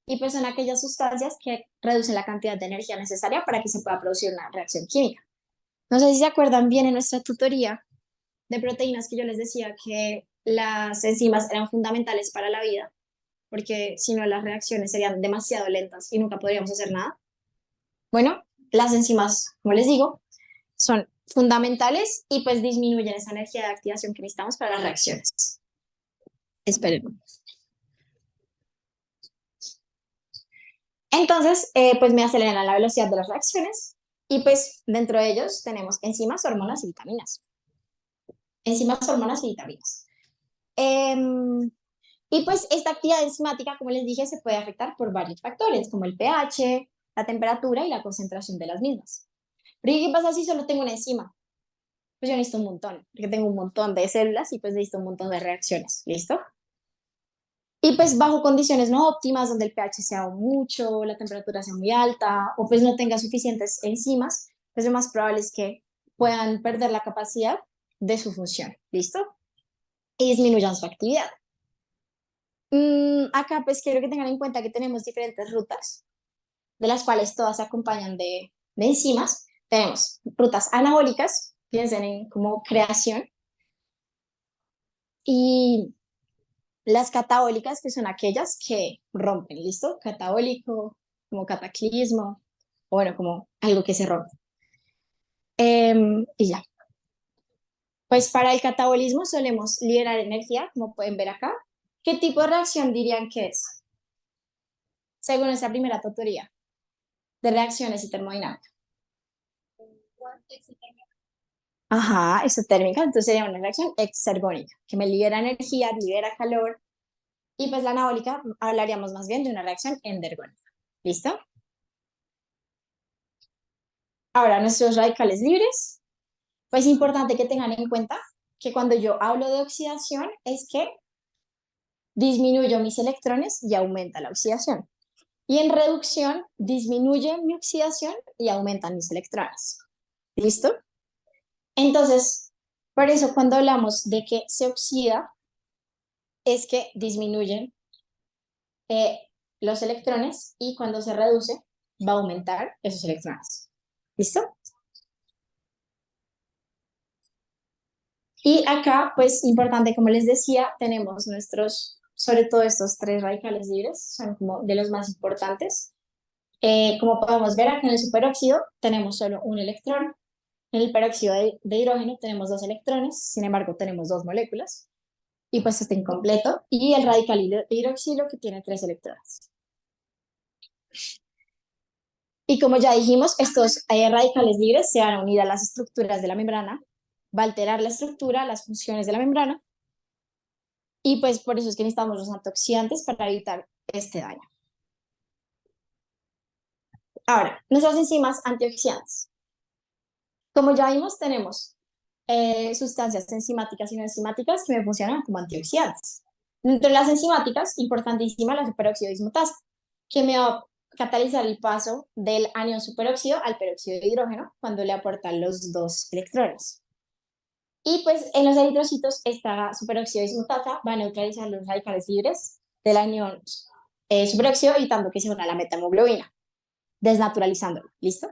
y pues son aquellas sustancias que reducen la cantidad de energía necesaria para que se pueda producir una reacción química. No sé si se acuerdan bien en nuestra tutoría de proteínas que yo les decía que las enzimas eran fundamentales para la vida, porque si no las reacciones serían demasiado lentas y nunca podríamos hacer nada. Bueno, las enzimas, como les digo, son fundamentales y pues disminuyen esa energía de activación que necesitamos para las reacciones. Esperen. Entonces, pues me aceleran la velocidad de las reacciones y pues dentro de ellos tenemos enzimas, hormonas y vitaminas. Enzimas, hormonas y vitaminas. Em, y pues esta actividad enzimática, como les dije, se puede afectar por varios factores, como el pH, la temperatura y la concentración de las mismas. Pero ¿y qué pasa si solo tengo una enzima? Pues yo necesito un montón, porque tengo un montón de células y pues necesito un montón de reacciones, ¿listo? Y pues bajo condiciones no óptimas, donde el pH sea mucho, la temperatura sea muy alta, o pues no tenga suficientes enzimas, pues lo más probable es que puedan perder la capacidad de su función, ¿listo? Y disminuyan su actividad. Acá pues quiero que tengan en cuenta que tenemos diferentes rutas, de las cuales todas se acompañan de enzimas. Tenemos rutas anabólicas, piensen en como creación, y las catabólicas, que son aquellas que rompen, ¿listo? Catabólico, como cataclismo, o bueno, como algo que se rompe. Y ya. Pues para el catabolismo solemos liberar energía, como pueden ver acá. ¿Qué tipo de reacción dirían que es? Según esa primera tutoría de reacciones y termodinámica. Ajá, exotérmica, entonces sería una reacción exergónica, que me libera energía, libera calor, y pues la anabólica hablaríamos más bien de una reacción endergónica. ¿Listo? Ahora, nuestros radicales libres, pues es importante que tengan en cuenta que cuando yo hablo de oxidación es que disminuyo mis electrones y aumenta la oxidación. Y en reducción disminuye mi oxidación y aumentan mis electrones. ¿Listo? Entonces, por eso cuando hablamos de que se oxida, es que disminuyen eh, los electrones y cuando se reduce va a aumentar esos electrones. ¿Listo? Y acá, pues importante, como les decía, tenemos nuestros, sobre todo estos tres radicales libres, son como de los más importantes. Como podemos ver acá en el superóxido tenemos solo un electrón, en el peróxido de hidrógeno tenemos dos electrones, sin embargo tenemos dos moléculas, y pues está incompleto, y el radical hidroxilo que tiene tres electrones. Y como ya dijimos, estos radicales libres se van a unir a las estructuras de la membrana, va a alterar la estructura, las funciones de la membrana, y pues por eso es que necesitamos los antioxidantes para evitar este daño. Ahora, nuestras enzimas antioxidantes. Como ya vimos, tenemos sustancias enzimáticas y no enzimáticas que me funcionan como antioxidantes. Entre las enzimáticas, importantísima la superóxido dismutasa, que me va a catalizar el paso del anión superóxido al peróxido de hidrógeno cuando le aportan los dos electrones. Y pues en los eritrocitos, esta superóxido dismutasa va a neutralizar los radicales libres del anión superóxido, evitando que se una la metahemoglobina, desnaturalizándolo. ¿Listo?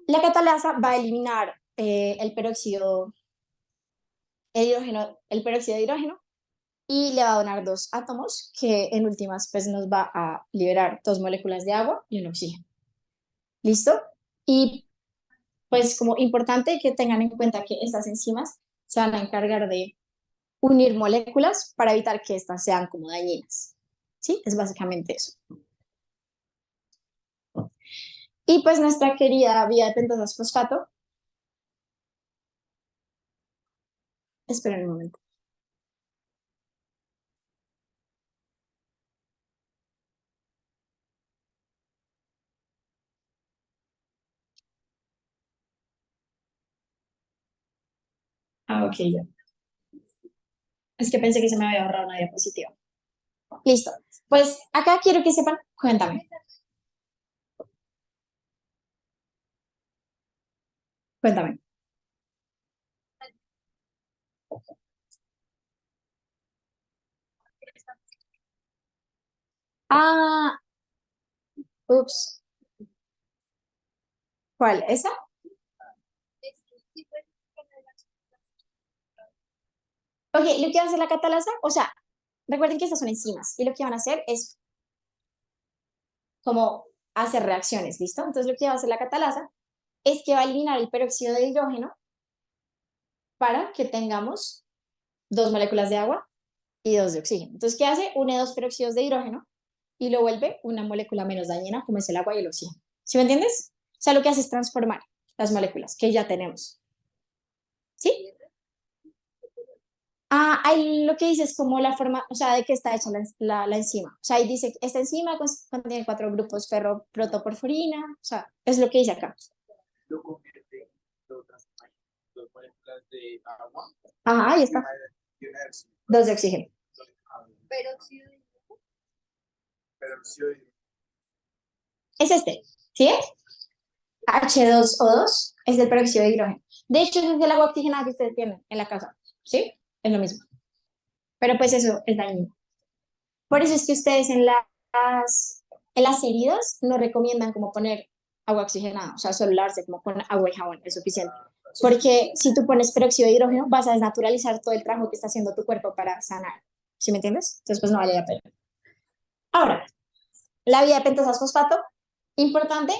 La catalasa va a eliminar el peróxido de hidrógeno y le va a donar dos átomos que en últimas pues nos va a liberar dos moléculas de agua y un oxígeno. ¿Listo? Y pues como importante que tengan en cuenta que estas enzimas se van a encargar de unir moléculas para evitar que éstas sean como dañinas. ¿Sí? Es básicamente eso. Y pues nuestra querida vía de pentosas fosfato. Esperen un momento. Ah, ok, ya. Es que pensé que se me había ahorrado una diapositiva. Listo. Pues acá quiero que sepan, cuéntame. Cuéntame. Ah, ups. ¿Cuál? ¿Esa? Ok, lo que va a hacer la catalasa, o sea, recuerden que estas son enzimas y lo que van a hacer es como hacer reacciones, ¿listo? Entonces lo que va a hacer la catalasa es que va a eliminar el peróxido de hidrógeno para que tengamos dos moléculas de agua y dos de oxígeno. Entonces, ¿qué hace? Une dos peróxidos de hidrógeno y lo vuelve una molécula menos dañina, como es el agua y el oxígeno. ¿Sí me entiendes? O sea, lo que hace es transformar las moléculas que ya tenemos. ¿Sí? Ahí lo que dice es como la forma, o sea, de qué está hecha la enzima. O sea, ahí dice, esta enzima contiene 4 grupos ferroprotoporfirina, o sea, es lo que dice acá. Lo convierte en otras dos moléculas de agua. Ajá, ahí está. Y una de 2 de oxígeno. peróxido de Es este, ¿sí es? H2O2 es del peróxido de hidrógeno. De hecho, es el agua oxigenada que ustedes tienen en la casa, ¿sí? Es lo mismo. Pero pues eso es dañino. Por eso es que ustedes en las heridas no recomiendan como poner agua oxigenada, o sea, solo lavarse como con agua y jabón, es suficiente. Porque si tú pones peróxido de hidrógeno, vas a desnaturalizar todo el trabajo que está haciendo tu cuerpo para sanar. ¿Sí me entiendes? Entonces, pues no vale la pena. Ahora, la vía de pentosas fosfato, importante.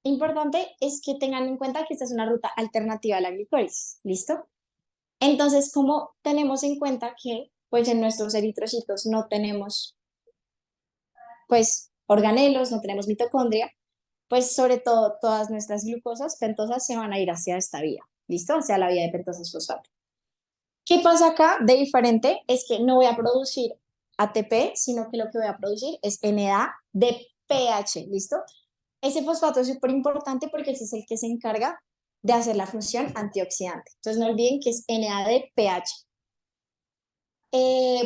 Importante es que tengan en cuenta que esta es una ruta alternativa a la glicólisis, ¿listo? Entonces, como tenemos en cuenta que pues en nuestros eritrocitos no tenemos pues organelos, no tenemos mitocondria, pues sobre todo todas nuestras glucosas pentosas se van a ir hacia esta vía, ¿listo? Hacia la vía de pentosas fosfato. ¿Qué pasa acá de diferente? Es que no voy a producir ATP, sino que lo que voy a producir es NADPH, ¿listo? Ese fosfato es súper importante porque ese es el que se encarga de hacer la función antioxidante. Entonces no olviden que es NADPH.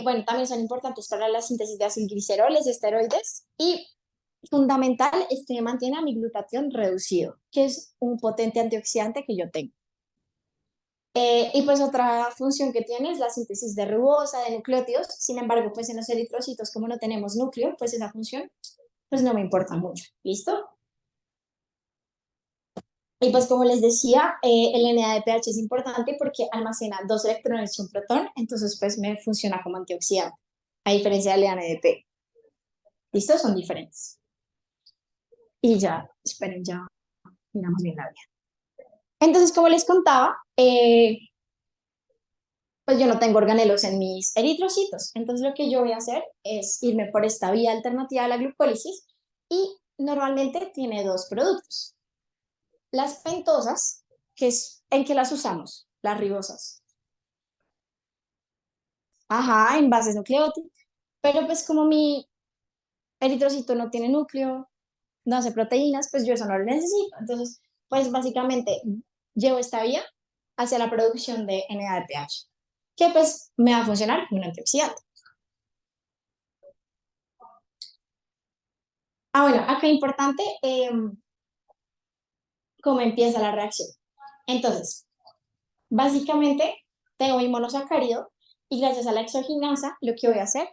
Bueno, también son importantes para la síntesis de acilgliceroles, esteroides y fundamental es que mantiene a mi glutatión reducido, que es un potente antioxidante que yo tengo. Y pues otra función que tiene es la síntesis de ribosa, de nucleótidos. Sin embargo, pues en los eritrocitos, como no tenemos núcleo, pues esa función pues no me importa mucho. ¿Listo? Y pues como les decía, el NADPH es importante porque almacena 2 electrones y un protón, entonces pues me funciona como antioxidante, a diferencia del NADP. ¿Listo? Son diferentes. Y ya, esperen, ya miramos bien la vía. Entonces, como les contaba, pues yo no tengo organelos en mis eritrocitos. Entonces lo que yo voy a hacer es irme por esta vía alternativa a la glucólisis y normalmente tiene 2 productos. Las pentosas, que es en que las usamos, las ribosas. Ajá, en bases nucleótidas. Pero pues como mi eritrocito no tiene núcleo, no hace proteínas, pues yo eso no lo necesito. Entonces, pues básicamente llevo esta vía hacia la producción de NADPH, que pues me va a funcionar como un antioxidante. Bueno, acá importante cómo empieza la reacción. Entonces, básicamente tengo mi monosacárido y gracias a la exoginasa lo que voy a hacer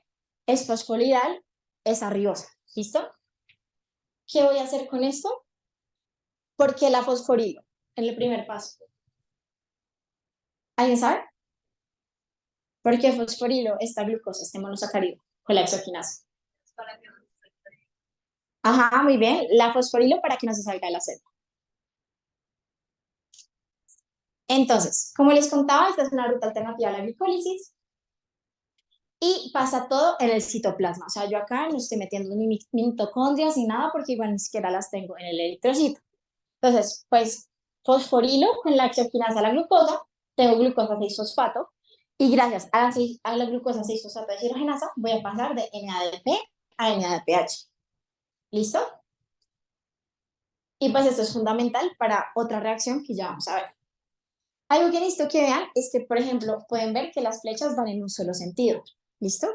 es fosfolidar esa ribosa. ¿Listo? ¿Qué voy a hacer con esto? ¿Por qué la fosforilo en el primer paso? ¿Alguien sabe? ¿Por qué fosforilo esta glucosa, este monosacárido con la exoginasa? Ajá, muy bien. La fosforilo para que no se salga de la celda. Entonces, como les contaba, esta es una ruta alternativa a la glicólisis y pasa todo en el citoplasma. O sea, yo acá no estoy metiendo ni mitocondrias ni nada porque igual ni siquiera las tengo en el eritrocito. Entonces, pues fosforilo con la exogenasa a la glucosa, tengo glucosa 6-fosfato y gracias a la glucosa 6-fosfato deshidrogenasa voy a pasar de NADP a NADPH. ¿Listo? Y pues esto es fundamental para otra reacción que ya vamos a ver. Algo que necesito que vean es que, por ejemplo, pueden ver que las flechas van en un solo sentido. ¿Listo?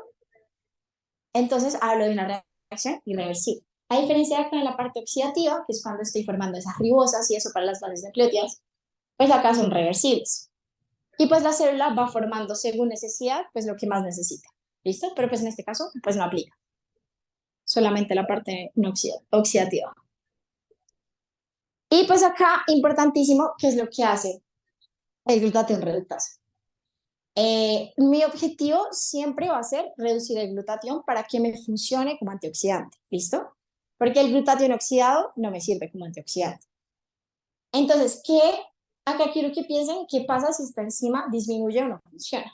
Entonces hablo de una reacción irreversible. A diferencia de acá en la parte oxidativa, que es cuando estoy formando esas ribosas y eso para las bases nucleótidas, pues acá son reversibles. Y pues la célula va formando según necesidad, pues lo que más necesita. ¿Listo? Pero pues en este caso, pues no aplica. Solamente la parte no oxidativa. Y pues acá, importantísimo, ¿qué es lo que hace el glutatión reductasa? Mi objetivo siempre va a ser reducir el glutatión para que me funcione como antioxidante, ¿listo? Porque el glutatión oxidado no me sirve como antioxidante. Entonces, acá quiero que piensen qué pasa si esta enzima disminuye o no funciona.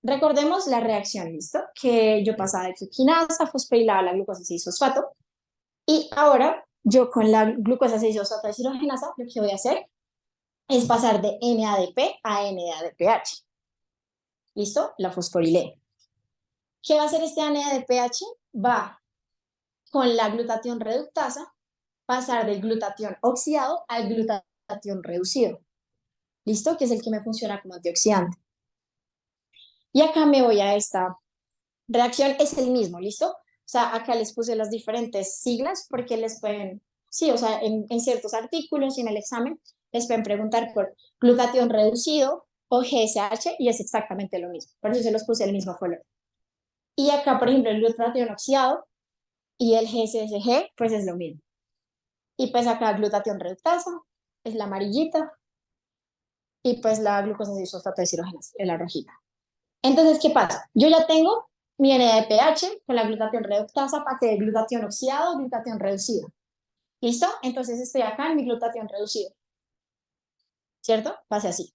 Recordemos la reacción, ¿listo? Que yo pasaba de exoquinasa, fosforilaba la glucosa 6-fosfato y ahora yo con la glucosa 6-fosfato deshidrogenasa lo que voy a hacer es pasar de NADP a NADPH. ¿Listo? La fosforilé. ¿Qué va a hacer este NADPH? Va con la glutatión reductasa pasar del glutatión oxidado al glutatión reducido. ¿Listo? Que es el que me funciona como antioxidante. Y acá me voy a esta reacción, es el mismo, ¿listo? O sea, acá les puse las diferentes siglas porque les pueden, sí, o sea, en ciertos artículos y en el examen les pueden preguntar por glutatión reducido o GSH y es exactamente lo mismo. Por eso se los puse el mismo color. Y acá, por ejemplo, el glutatión oxidado y el GSSG, pues es lo mismo. Y pues acá glutatión reductasa es la amarillita y pues la glucosa 6-fosfato deshidrogenasa es la rojita. Entonces, ¿qué pasa? Yo ya tengo mi NADPH con la glutatión reductasa, pasé de glutatión oxidado a glutatión reducido. ¿Listo? Entonces estoy acá en mi glutatión reducido. ¿Cierto? Pase así.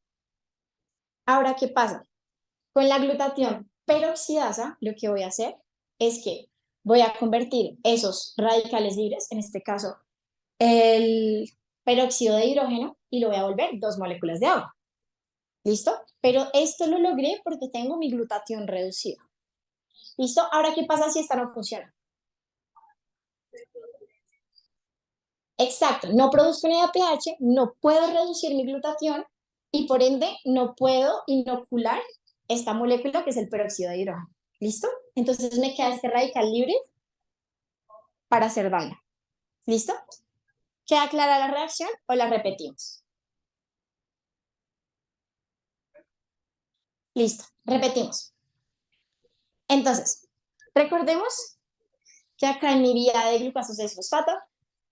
Ahora, ¿qué pasa? Con la glutatión peroxidasa, lo que voy a hacer es que voy a convertir esos radicales libres, en este caso el peróxido de hidrógeno, y lo voy a volver 2 moléculas de agua. ¿Listo? Pero esto lo logré porque tengo mi glutatión reducido. ¿Listo? Ahora, ¿qué pasa si esta no funciona? Exacto, no produzco NADPH, no puedo reducir mi glutatión y por ende no puedo inocular esta molécula que es el peróxido de hidrógeno. ¿Listo? Entonces me queda este radical libre para hacer daño. ¿Listo? ¿Queda clara la reacción o la repetimos? Listo, repetimos. Entonces, recordemos que acá en mi vía de glucosa 6-fosfato,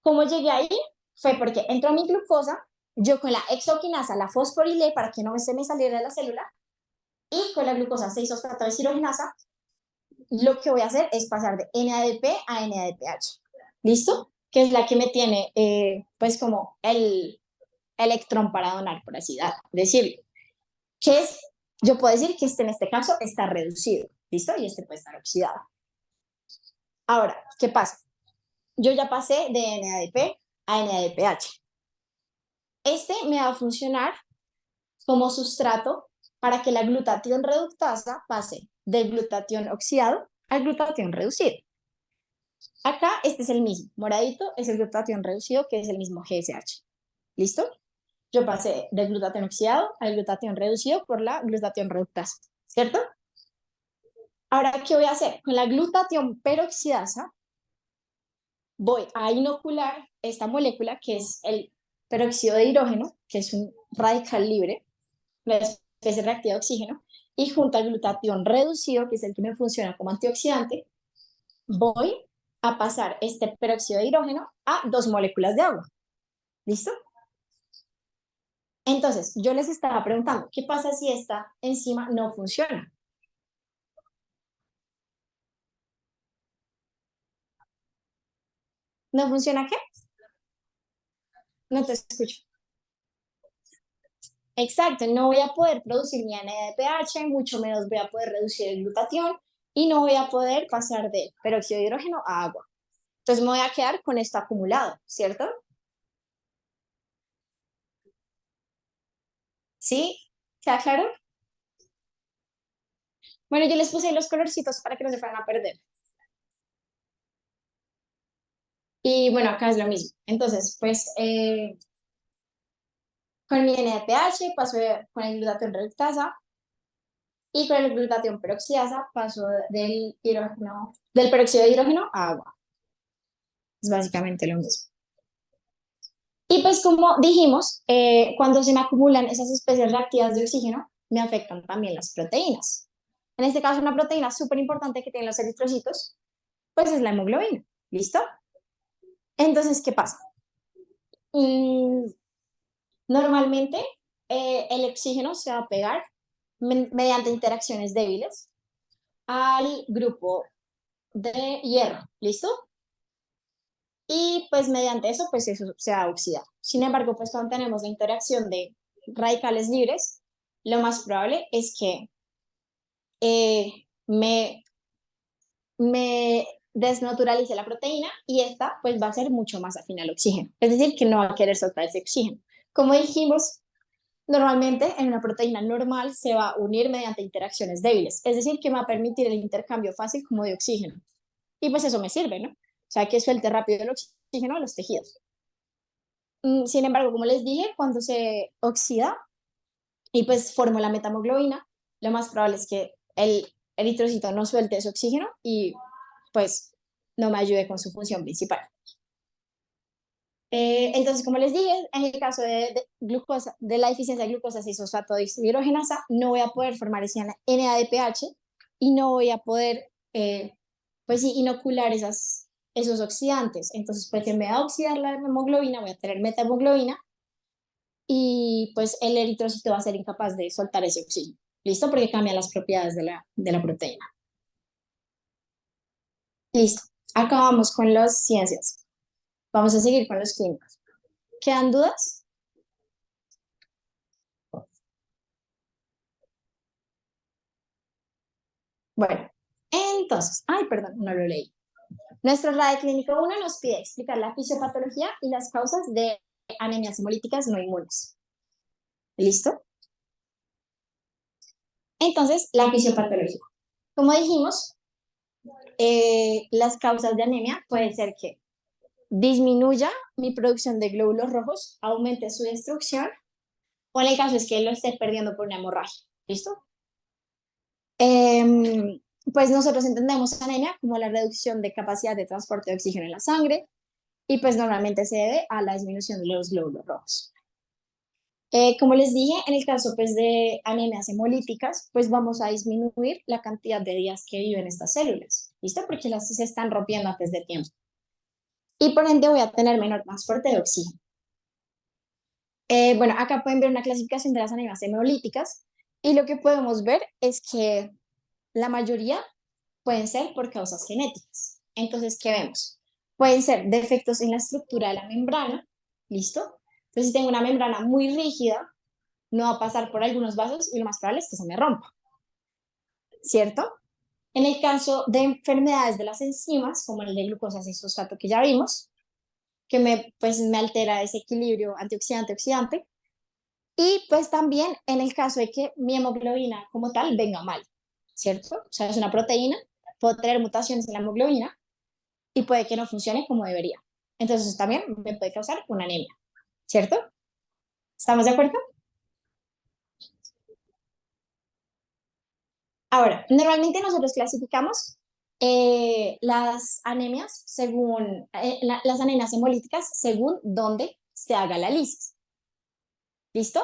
como llegué ahí fue porque entró mi glucosa, yo con la exoquinasa la fosforilé para que no se me saliera de la célula y con la glucosa 6-fosfato deshidrogenasa lo que voy a hacer es pasar de NADP a NADPH. ¿Listo? Que es la que me tiene pues como el electrón para donar, por así decirlo. Que es, yo puedo decir que este en este caso está reducido. ¿Listo? Y este puede estar oxidado. Ahora, ¿qué pasa? Yo ya pasé de NADP a NADPH. Este me va a funcionar como sustrato para que la glutatión reductasa pase del glutatión oxidado al glutatión reducido. Acá este es el mismo, moradito es el glutatión reducido que es el mismo GSH. ¿Listo? Yo pasé del glutatión oxidado al glutatión reducido por la glutatión reductasa, ¿cierto? Ahora, ¿qué voy a hacer? Con la glutatión peroxidasa voy a inocular esta molécula que es el peróxido de hidrógeno, que es un radical libre, una especie reactiva de oxígeno, y junto al glutatión reducido, que es el que me funciona como antioxidante, voy a pasar este peróxido de hidrógeno a 2 moléculas de agua. ¿Listo? Entonces, yo les estaba preguntando, ¿qué pasa si esta enzima no funciona? ¿No funciona qué? No te escucho. Exacto, no voy a poder producir mi NADPH, mucho menos voy a poder reducir el glutatión y no voy a poder pasar de peróxido de hidrógeno a agua. Entonces me voy a quedar con esto acumulado, ¿cierto? ¿Sí? ¿Queda claro? Bueno, yo les puse los colorcitos para que no se fueran a perder. Y bueno, acá es lo mismo. Entonces, pues con mi NADPH paso con el glutatión reductasa y con el glutatión peroxidasa paso del hidrógeno, del peróxido de hidrógeno a agua. Es básicamente lo mismo. Y pues como dijimos, cuando se me acumulan esas especies reactivas de oxígeno, me afectan también las proteínas. En este caso, una proteína súper importante que tienen los eritrocitos, pues es la hemoglobina. ¿Listo? Entonces, ¿qué pasa? Normalmente el oxígeno se va a pegar mediante interacciones débiles al grupo de hierro. ¿Listo? Y pues mediante eso, pues eso se va a oxidar. Sin embargo, pues cuando tenemos la interacción de radicales libres, lo más probable es que me desnaturalice la proteína y esta pues va a ser mucho más afín al oxígeno. Es decir, que no va a querer soltar ese oxígeno. Como dijimos, Normalmente en una proteína normal se va a unir mediante interacciones débiles, es decir, que me va a permitir el intercambio fácil como de oxígeno. Y pues eso me sirve, ¿no? O sea, que suelte rápido el oxígeno a los tejidos. Sin embargo, como les dije, cuando se oxida y pues forma la metahemoglobina, lo más probable es que el eritrocito no suelte ese oxígeno y pues no me ayude con su función principal. Entonces, como les dije, en el caso de glucosa, de la deficiencia de glucosa 6-fosfato deshidrogenasa, no voy a poder formar ese NADPH y no voy a poder, pues sí, inocular esos oxidantes. Entonces, pues en vez de oxidar la hemoglobina, voy a tener metahemoglobina y pues el eritrocito va a ser incapaz de soltar ese oxígeno. ¿Listo? Porque cambia las propiedades de la proteína. Listo. Acabamos con las ciencias. Vamos a seguir con los químicos. ¿Quedan dudas? Bueno, entonces, ay, perdón, no lo leí. Nuestro RAE clínico 1 nos pide explicar la fisiopatología y las causas de anemias hemolíticas no inmunes. ¿Listo? Entonces, la fisiopatología. Como dijimos, las causas de anemia pueden ser que disminuya mi producción de glóbulos rojos, aumente su destrucción, o en el caso es que lo esté perdiendo por una hemorragia. ¿Listo? Pues nosotros entendemos anemia como la reducción de capacidad de transporte de oxígeno en la sangre y pues normalmente se debe a la disminución de los glóbulos rojos. Como les dije, en el caso pues de anemias hemolíticas, pues vamos a disminuir la cantidad de días que viven estas células, ¿listo? Porque las se están rompiendo antes de tiempo. Y por ende voy a tener menor transporte de oxígeno. Bueno, acá pueden ver una clasificación de las anemias hemolíticas y lo que podemos ver es que la mayoría pueden ser por causas genéticas. Entonces, ¿qué vemos? Pueden ser defectos en la estructura de la membrana, ¿listo? Entonces, si tengo una membrana muy rígida, no va a pasar por algunos vasos y lo más probable es que se me rompa, ¿cierto? En el caso de enfermedades de las enzimas, como el de glucosa 6-fosfato que ya vimos, que pues, me altera ese equilibrio antioxidante-oxidante, y pues también en el caso de que mi hemoglobina como tal venga mal, ¿cierto? O sea, es una proteína, puedo tener mutaciones en la hemoglobina y puede que no funcione como debería. Entonces también me puede causar una anemia, ¿cierto? ¿Estamos de acuerdo? Ahora, normalmente nosotros clasificamos las anemias según, las anemias hemolíticas según dónde se haga la lisis. ¿Listo?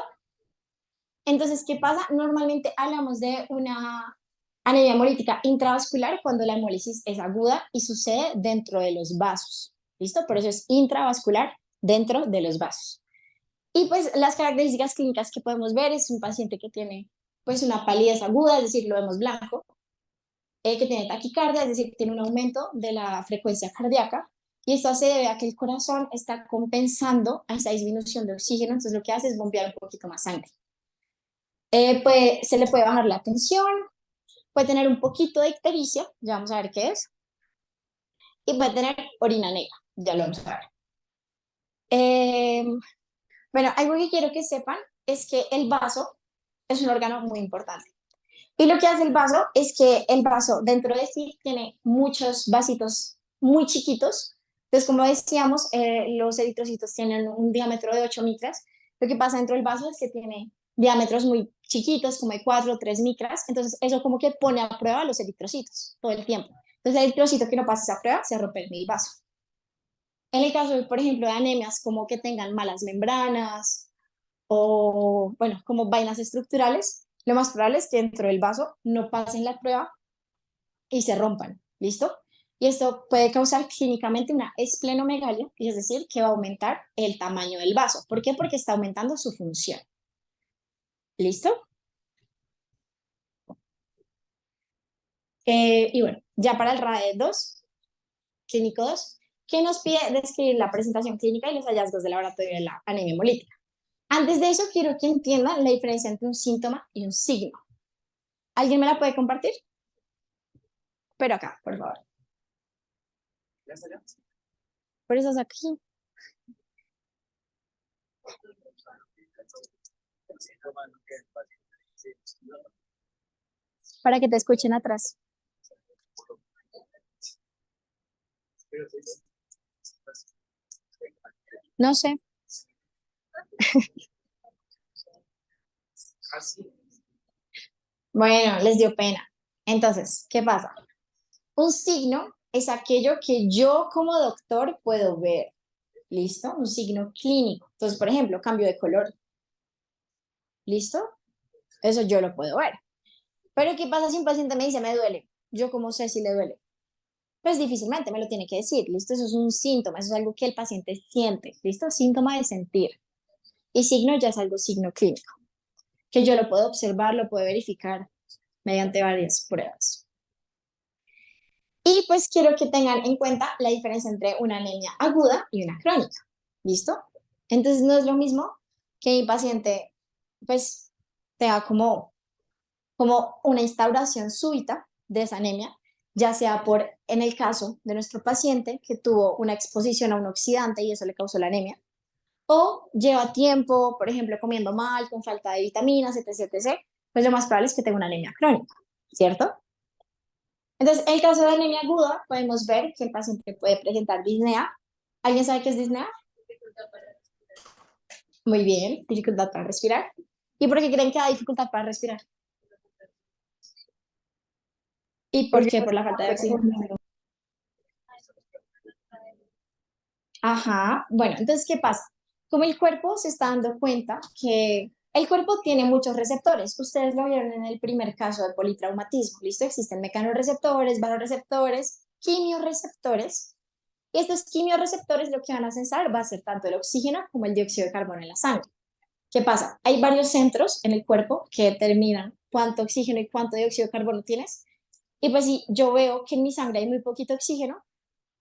Entonces, ¿qué pasa? Normalmente hablamos de una anemia hemolítica intravascular cuando la hemólisis es aguda y sucede dentro de los vasos. ¿Listo? Por eso es intravascular dentro de los vasos. Y pues las características clínicas que podemos ver es un paciente que tiene pues una palidez aguda, es decir, lo vemos blanco, que tiene taquicardia, es decir, que tiene un aumento de la frecuencia cardíaca, y esto se debe a que el corazón está compensando a esa disminución de oxígeno, entonces lo que hace es bombear un poquito más sangre. Se le puede bajar la tensión, puede tener un poquito de ictericia, ya vamos a ver qué es, y puede tener orina negra, ya lo vamos a ver. Bueno, algo que quiero que sepan es que el vaso es un órgano muy importante. Y lo que hace el vaso es que el vaso dentro de sí tiene muchos vasitos muy chiquitos. Entonces, como decíamos, los eritrocitos tienen un diámetro de 8 micras. Lo que pasa dentro del vaso es que tiene diámetros muy chiquitos, como de 4 o 3 micras. Entonces, eso como que pone a prueba los eritrocitos todo el tiempo. Entonces, el eritrocito que no pasa esa prueba se rompe el vaso. En el caso, por ejemplo, de anemias como que tengan malas membranas o, bueno, como vainas estructurales, lo más probable es que dentro del vaso no pasen la prueba y se rompan, ¿listo? Y esto puede causar clínicamente una esplenomegalia, es decir, que va a aumentar el tamaño del vaso. ¿Por qué? Porque está aumentando su función. ¿Listo? Y bueno, ya para el RAE 2, clínico 2, que nos pide describir la presentación clínica y los hallazgos de laboratorio de la anemia hemolítica. Antes de eso, quiero que entiendan la diferencia entre un síntoma y un signo. ¿Alguien me la puede compartir? Pero acá, por favor. ¿Ya está ya? Por eso es aquí. síntoma lo que el paciente dice, ¿no? Para que te escuchen atrás. Pero sí, No sé. así. Bueno, les dio pena. Entonces, ¿qué pasa? Un signo es aquello que yo como doctor puedo ver. ¿Listo? Un signo clínico. Entonces, por ejemplo, cambio de color. ¿Listo? Eso yo lo puedo ver. Pero ¿qué pasa si un paciente me dice me duele? ¿Yo cómo sé si le duele? Pues difícilmente me lo tiene que decir, ¿listo? Eso es un síntoma, eso es algo que el paciente siente, ¿listo? Síntoma de sentir. Y signo ya es algo signo clínico, que yo lo puedo observar, lo puedo verificar mediante varias pruebas. Y pues quiero que tengan en cuenta la diferencia entre una anemia aguda y una crónica, ¿listo? Entonces no es lo mismo que mi paciente pues tenga como una instauración súbita de esa anemia, ya sea por, en el caso de nuestro paciente, que tuvo una exposición a un oxidante y eso le causó la anemia, o lleva tiempo, por ejemplo, comiendo mal, con falta de vitaminas, etc., etc., pues lo más probable es que tenga una anemia crónica, ¿cierto? Entonces, en el caso de anemia aguda, podemos ver que el paciente puede presentar disnea. ¿Alguien sabe qué es disnea? Muy bien, dificultad para respirar. ¿Y por qué creen que da dificultad para respirar? ¿Y por qué? Por la falta de oxígeno. Ajá, bueno, entonces, ¿qué pasa? Como el cuerpo se está dando cuenta que el cuerpo tiene muchos receptores, ustedes lo vieron en el primer caso de politraumatismo, ¿listo? Existen mecanorreceptores, vasoreceptores, quimiorreceptores, y estos quimiorreceptores lo que van a sensar va a ser tanto el oxígeno como el dióxido de carbono en la sangre. ¿Qué pasa? Hay varios centros en el cuerpo que determinan cuánto oxígeno y cuánto dióxido de carbono tienes, y pues si yo veo que en mi sangre hay muy poquito oxígeno,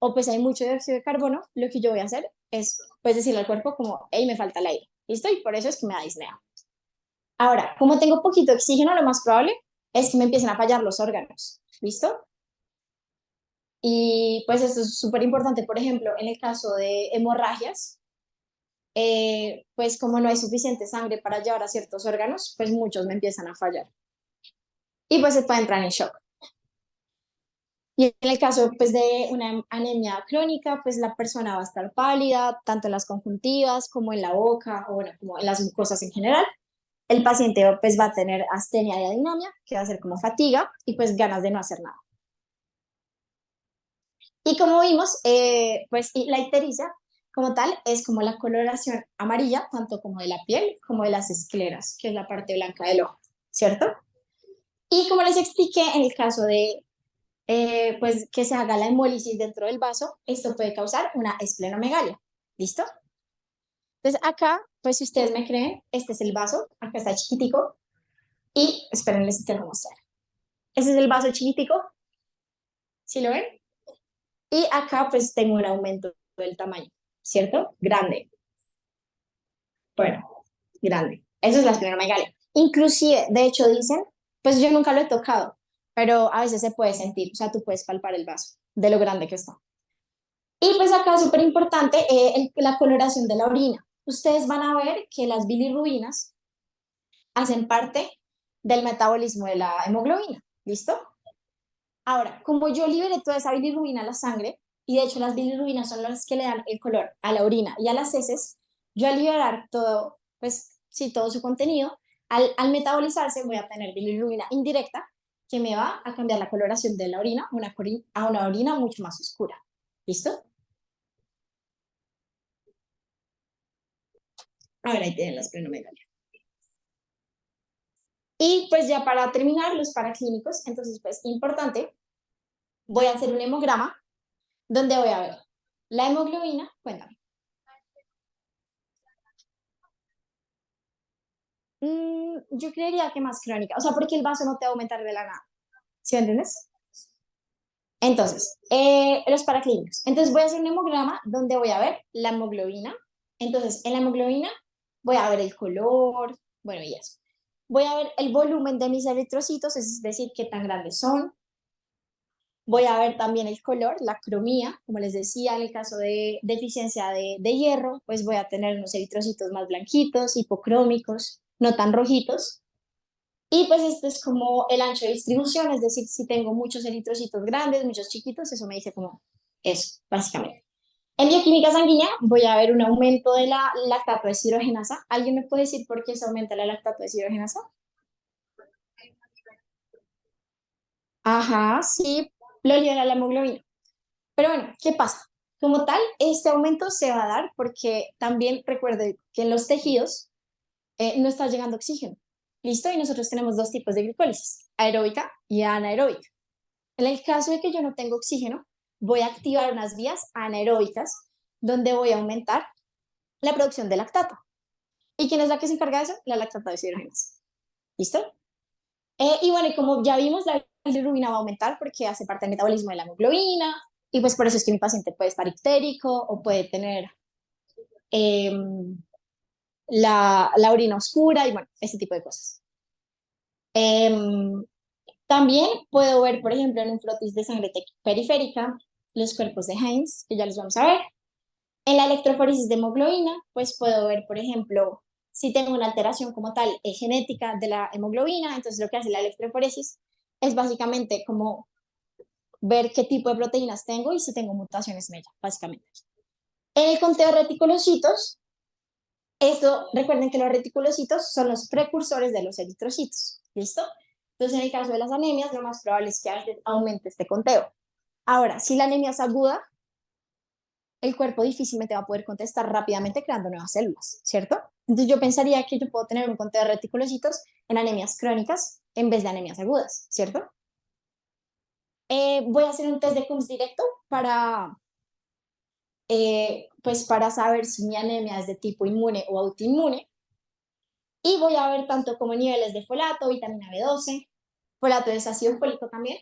o pues hay mucho dióxido de carbono, lo que yo voy a hacer es pues decirle al cuerpo como, hey, me falta el aire, ¿listo? Y por eso es que me da disnea. Ahora, como tengo poquito oxígeno, lo más probable es que me empiecen a fallar los órganos, ¿listo? Y pues esto es súper importante, por ejemplo, en el caso de hemorragias, pues como no hay suficiente sangre para llevar a ciertos órganos, pues muchos me empiezan a fallar. Y pues se puede entrar en shock. Y en el caso pues, de una anemia crónica, pues la persona va a estar pálida, tanto en las conjuntivas como en la boca, o bueno, como en las mucosas en general. El paciente pues, va a tener astenia y adinomia, que va a ser como fatiga y pues ganas de no hacer nada. Y como vimos, pues y la ictericia como tal es como la coloración amarilla, tanto como de la piel como de las escleras, que es la parte blanca del ojo, ¿cierto? Y como les expliqué, en el caso de pues que se haga la hemólisis dentro del vaso, esto puede causar una esplenomegalia. ¿Listo? Entonces acá, pues si ustedes me creen, este es el vaso, acá está chiquitico, y esperen, les intento mostrar. Este es el vaso chiquitico, ¿sí lo ven? Y acá pues tengo un aumento del tamaño, ¿cierto? Grande. Bueno, grande. Eso es la esplenomegalia. Inclusive, de hecho dicen, pues yo nunca lo he tocado, pero a veces se puede sentir, o sea, tú puedes palpar el vaso de lo grande que está. Y pues acá súper importante la coloración de la orina. Ustedes van a ver que las bilirrubinas hacen parte del metabolismo de la hemoglobina. ¿Listo? Ahora, como yo liberé toda esa bilirrubina a la sangre, y de hecho las bilirrubinas son las que le dan el color a la orina y a las heces, yo al liberar todo, pues sí, todo su contenido, al metabolizarse voy a tener bilirrubina indirecta que me va a cambiar la coloración de la orina a una orina mucho más oscura. ¿Listo? Ahora ahí tienen la esplenomegalia. Y pues ya para terminar, los paraclínicos, entonces pues importante, voy a hacer un hemograma donde voy a ver la hemoglobina, cuéntame. Yo creería que más crónica, o sea, porque el vaso no te va a aumentar de la nada, ¿sí me entiendes? Entonces, los paraclínicos. Entonces voy a hacer un hemograma donde voy a ver la hemoglobina. Entonces, en la hemoglobina voy a ver el color, bueno, y eso. Voy a ver el volumen de mis eritrocitos, es decir, qué tan grandes son. Voy a ver también el color, la cromía, como les decía, en el caso de deficiencia de hierro, pues voy a tener unos eritrocitos más blanquitos, hipocrómicos. no tan rojitos. Y pues este es como el ancho de distribución, es decir, si tengo muchos eritrocitos grandes, muchos chiquitos, eso me dice como eso, básicamente. En bioquímica sanguínea voy a ver un aumento de la lactato deshidrogenasa. ¿Alguien me puede decir por qué se aumenta la lactato deshidrogenasa? Ajá, sí, lo libera la hemoglobina. Pero bueno, ¿qué pasa? Como tal, este aumento se va a dar porque también recuerde que en los tejidos no está llegando oxígeno. ¿Listo? Y nosotros tenemos dos tipos de glicólisis, aeróbica y anaeróbica. En el caso de que yo no tenga oxígeno, voy a activar unas vías anaeróbicas donde voy a aumentar la producción de lactato. ¿Y quién es la que se encarga de eso? La lactato deshidrogenasa. ¿Listo? Y bueno, y como ya vimos, la bilirrubina va a aumentar porque hace parte del metabolismo de la hemoglobina, y pues por eso es que mi paciente puede estar ictérico o puede tener eh, la orina oscura y bueno, ese tipo de cosas. Em, También puedo ver, por ejemplo, en un frotis de sangre periférica, los cuerpos de Heinz, que ya los vamos a ver. En la electroforesis de hemoglobina, pues puedo ver, por ejemplo, si tengo una alteración como tal genética de la hemoglobina, entonces lo que hace la electroforesis es básicamente como ver qué tipo de proteínas tengo y si tengo mutaciones en ella, básicamente. En el conteo de reticulocitos, esto, recuerden que los reticulocitos son los precursores de los eritrocitos, ¿listo? Entonces, en el caso de las anemias, lo más probable es que aumente este conteo. Ahora, si la anemia es aguda, el cuerpo difícilmente va a poder contestar rápidamente creando nuevas células, ¿cierto? Entonces, yo pensaría que yo puedo tener un conteo de reticulocitos en anemias crónicas en vez de anemias agudas, ¿cierto? Voy a hacer un test de Coombs directo pues para saber si mi anemia es de tipo inmune o autoinmune. Y voy a ver tanto como niveles de folato, vitamina B12, folato es ácido fólico también,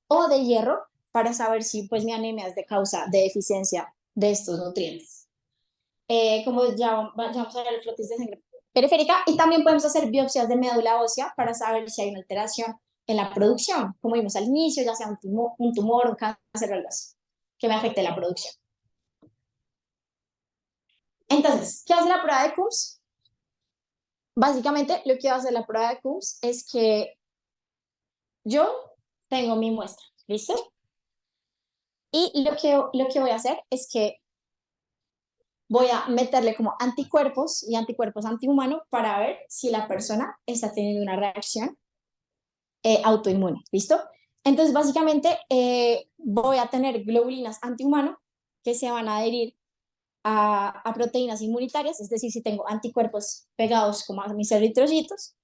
o de hierro, para saber si pues mi anemia es de causa de deficiencia de estos nutrientes. Como ya vamos a ver el frotis de sangre periférica, y también podemos hacer biopsias de médula ósea para saber si hay una alteración en la producción, como vimos al inicio, ya sea un tumor, un cáncer o algo así, que me afecte la producción. Entonces, ¿qué hace la prueba de Coombs? Básicamente, lo que va a hacer la prueba de Coombs es que yo tengo mi muestra, ¿listo? Y lo que voy a hacer es que voy a meterle como anticuerpos y anticuerpos antihumanos para ver si la persona está teniendo una reacción autoinmune, ¿listo? Entonces, básicamente, voy a tener globulinas antihumano que se van a adherir a proteínas inmunitarias, es decir, si tengo anticuerpos pegados como a mis eritrocitos,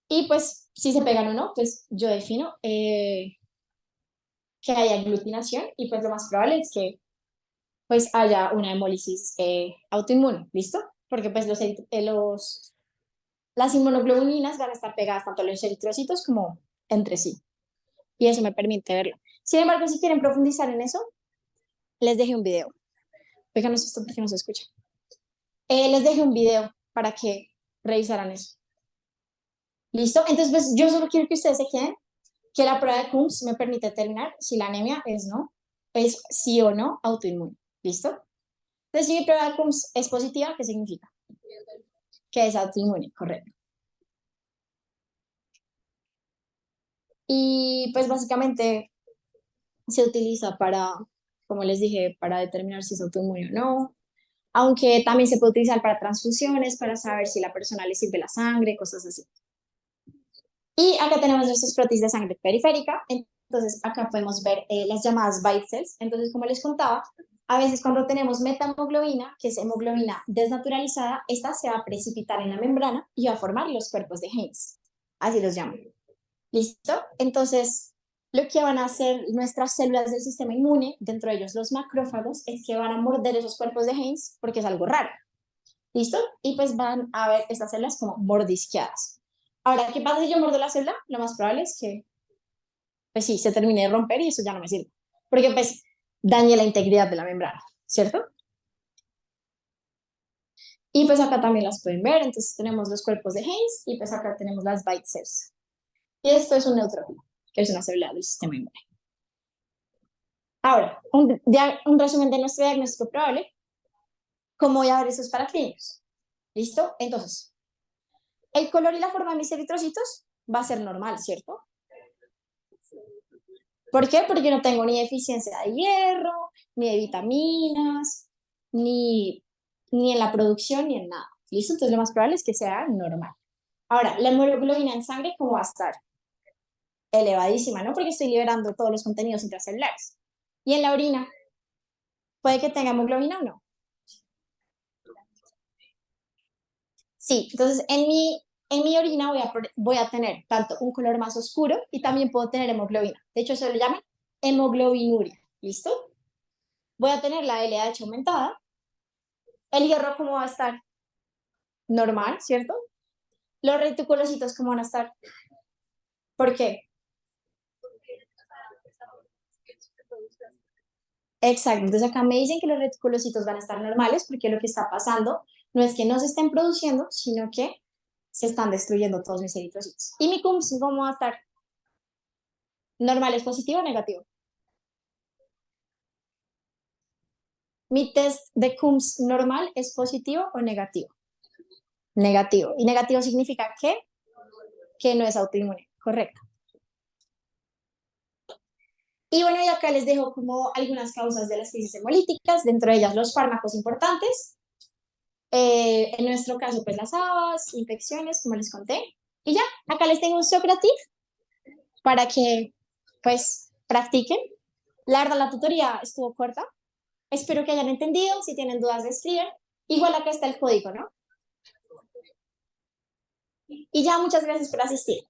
y pues si se pegan o no, pues yo defino que haya aglutinación y pues lo más probable es que pues haya una hemólisis autoinmune, ¿listo? Porque pues las inmunoglobulinas van a estar pegadas tanto a los eritrocitos como entre sí y eso me permite verlo. Sin embargo, si quieren profundizar en eso, les dejé un video. Oigan, esto porque no se escucha. Les dejé un video para que revisaran eso. ¿Listo? Entonces, pues yo solo quiero que ustedes se queden que la prueba de Coombs me permite determinar si la anemia es sí o no autoinmune. ¿Listo? Entonces, si mi prueba de Coombs es positiva, ¿qué significa? Que es autoinmune, correcto. Y pues básicamente se utiliza para, como les dije, para determinar si es autoinmune o no. Aunque también se puede utilizar para transfusiones, para saber si la persona le sirve la sangre, cosas así. Y acá tenemos nuestros protis de sangre periférica. Entonces, acá podemos ver las llamadas white cells. Entonces, como les contaba, a veces cuando tenemos metahemoglobina, que es hemoglobina desnaturalizada, esta se va a precipitar en la membrana y va a formar los cuerpos de Heinz. Así los llaman. ¿Listo? Entonces, lo que van a hacer nuestras células del sistema inmune, dentro de ellos los macrófagos, es que van a morder esos cuerpos de Heinz porque es algo raro. ¿Listo? Y pues van a ver estas células como mordisqueadas. Ahora, ¿qué pasa si yo muerdo la célula? Lo más probable es que, pues sí, se termine de romper y eso ya no me sirve. Porque pues dañe la integridad de la membrana, ¿cierto? Y pues acá también las pueden ver. Entonces tenemos los cuerpos de Heinz y pues acá tenemos las white cells. Y esto es un neutrófilo, que es una célula del sistema inmune. Ahora, un resumen de nuestro diagnóstico probable. ¿Cómo voy a ver esos paraclínicos? ¿Listo? Entonces, El color y la forma de mis eritrocitos va a ser normal, ¿cierto? ¿Por qué? Porque no tengo ni deficiencia de hierro, ni de vitaminas, ni en la producción, ni en nada. ¿Listo? Entonces lo más probable es que sea normal. Ahora, la hemoglobina en sangre, ¿cómo va a estar? Elevadísima, ¿no? Porque estoy liberando todos los contenidos intracelulares. Y en la orina, ¿puede que tenga hemoglobina o no? Sí, entonces en mi orina voy a tener tanto un color más oscuro y también puedo tener hemoglobina. De hecho, eso lo llaman hemoglobinuria. ¿Listo? Voy a tener la LH aumentada. El hierro, ¿cómo va a estar? Normal, ¿cierto? Los reticulocitos, ¿cómo van a estar? ¿Por qué? Exacto, entonces acá me dicen que los reticulocitos van a estar normales porque lo que está pasando no es que no se estén produciendo, sino que se están destruyendo todos mis eritrocitos. ¿Y mi CUMS cómo va a estar? ¿Normal es positivo o negativo? ¿Mi test de CUMS normal es positivo o negativo? Negativo. ¿Y negativo significa qué? Que no es autoinmune, correcto. Y bueno, y acá les dejo como algunas causas de las crisis hemolíticas, dentro de ellas los fármacos importantes, en nuestro caso pues las habas, infecciones, como les conté. Y ya, acá les tengo un Socrative para que pues practiquen. La verdad la tutoría estuvo corta, espero que hayan entendido, si tienen dudas de escribir. Igual acá está el código, ¿no? Y ya, muchas gracias por asistir.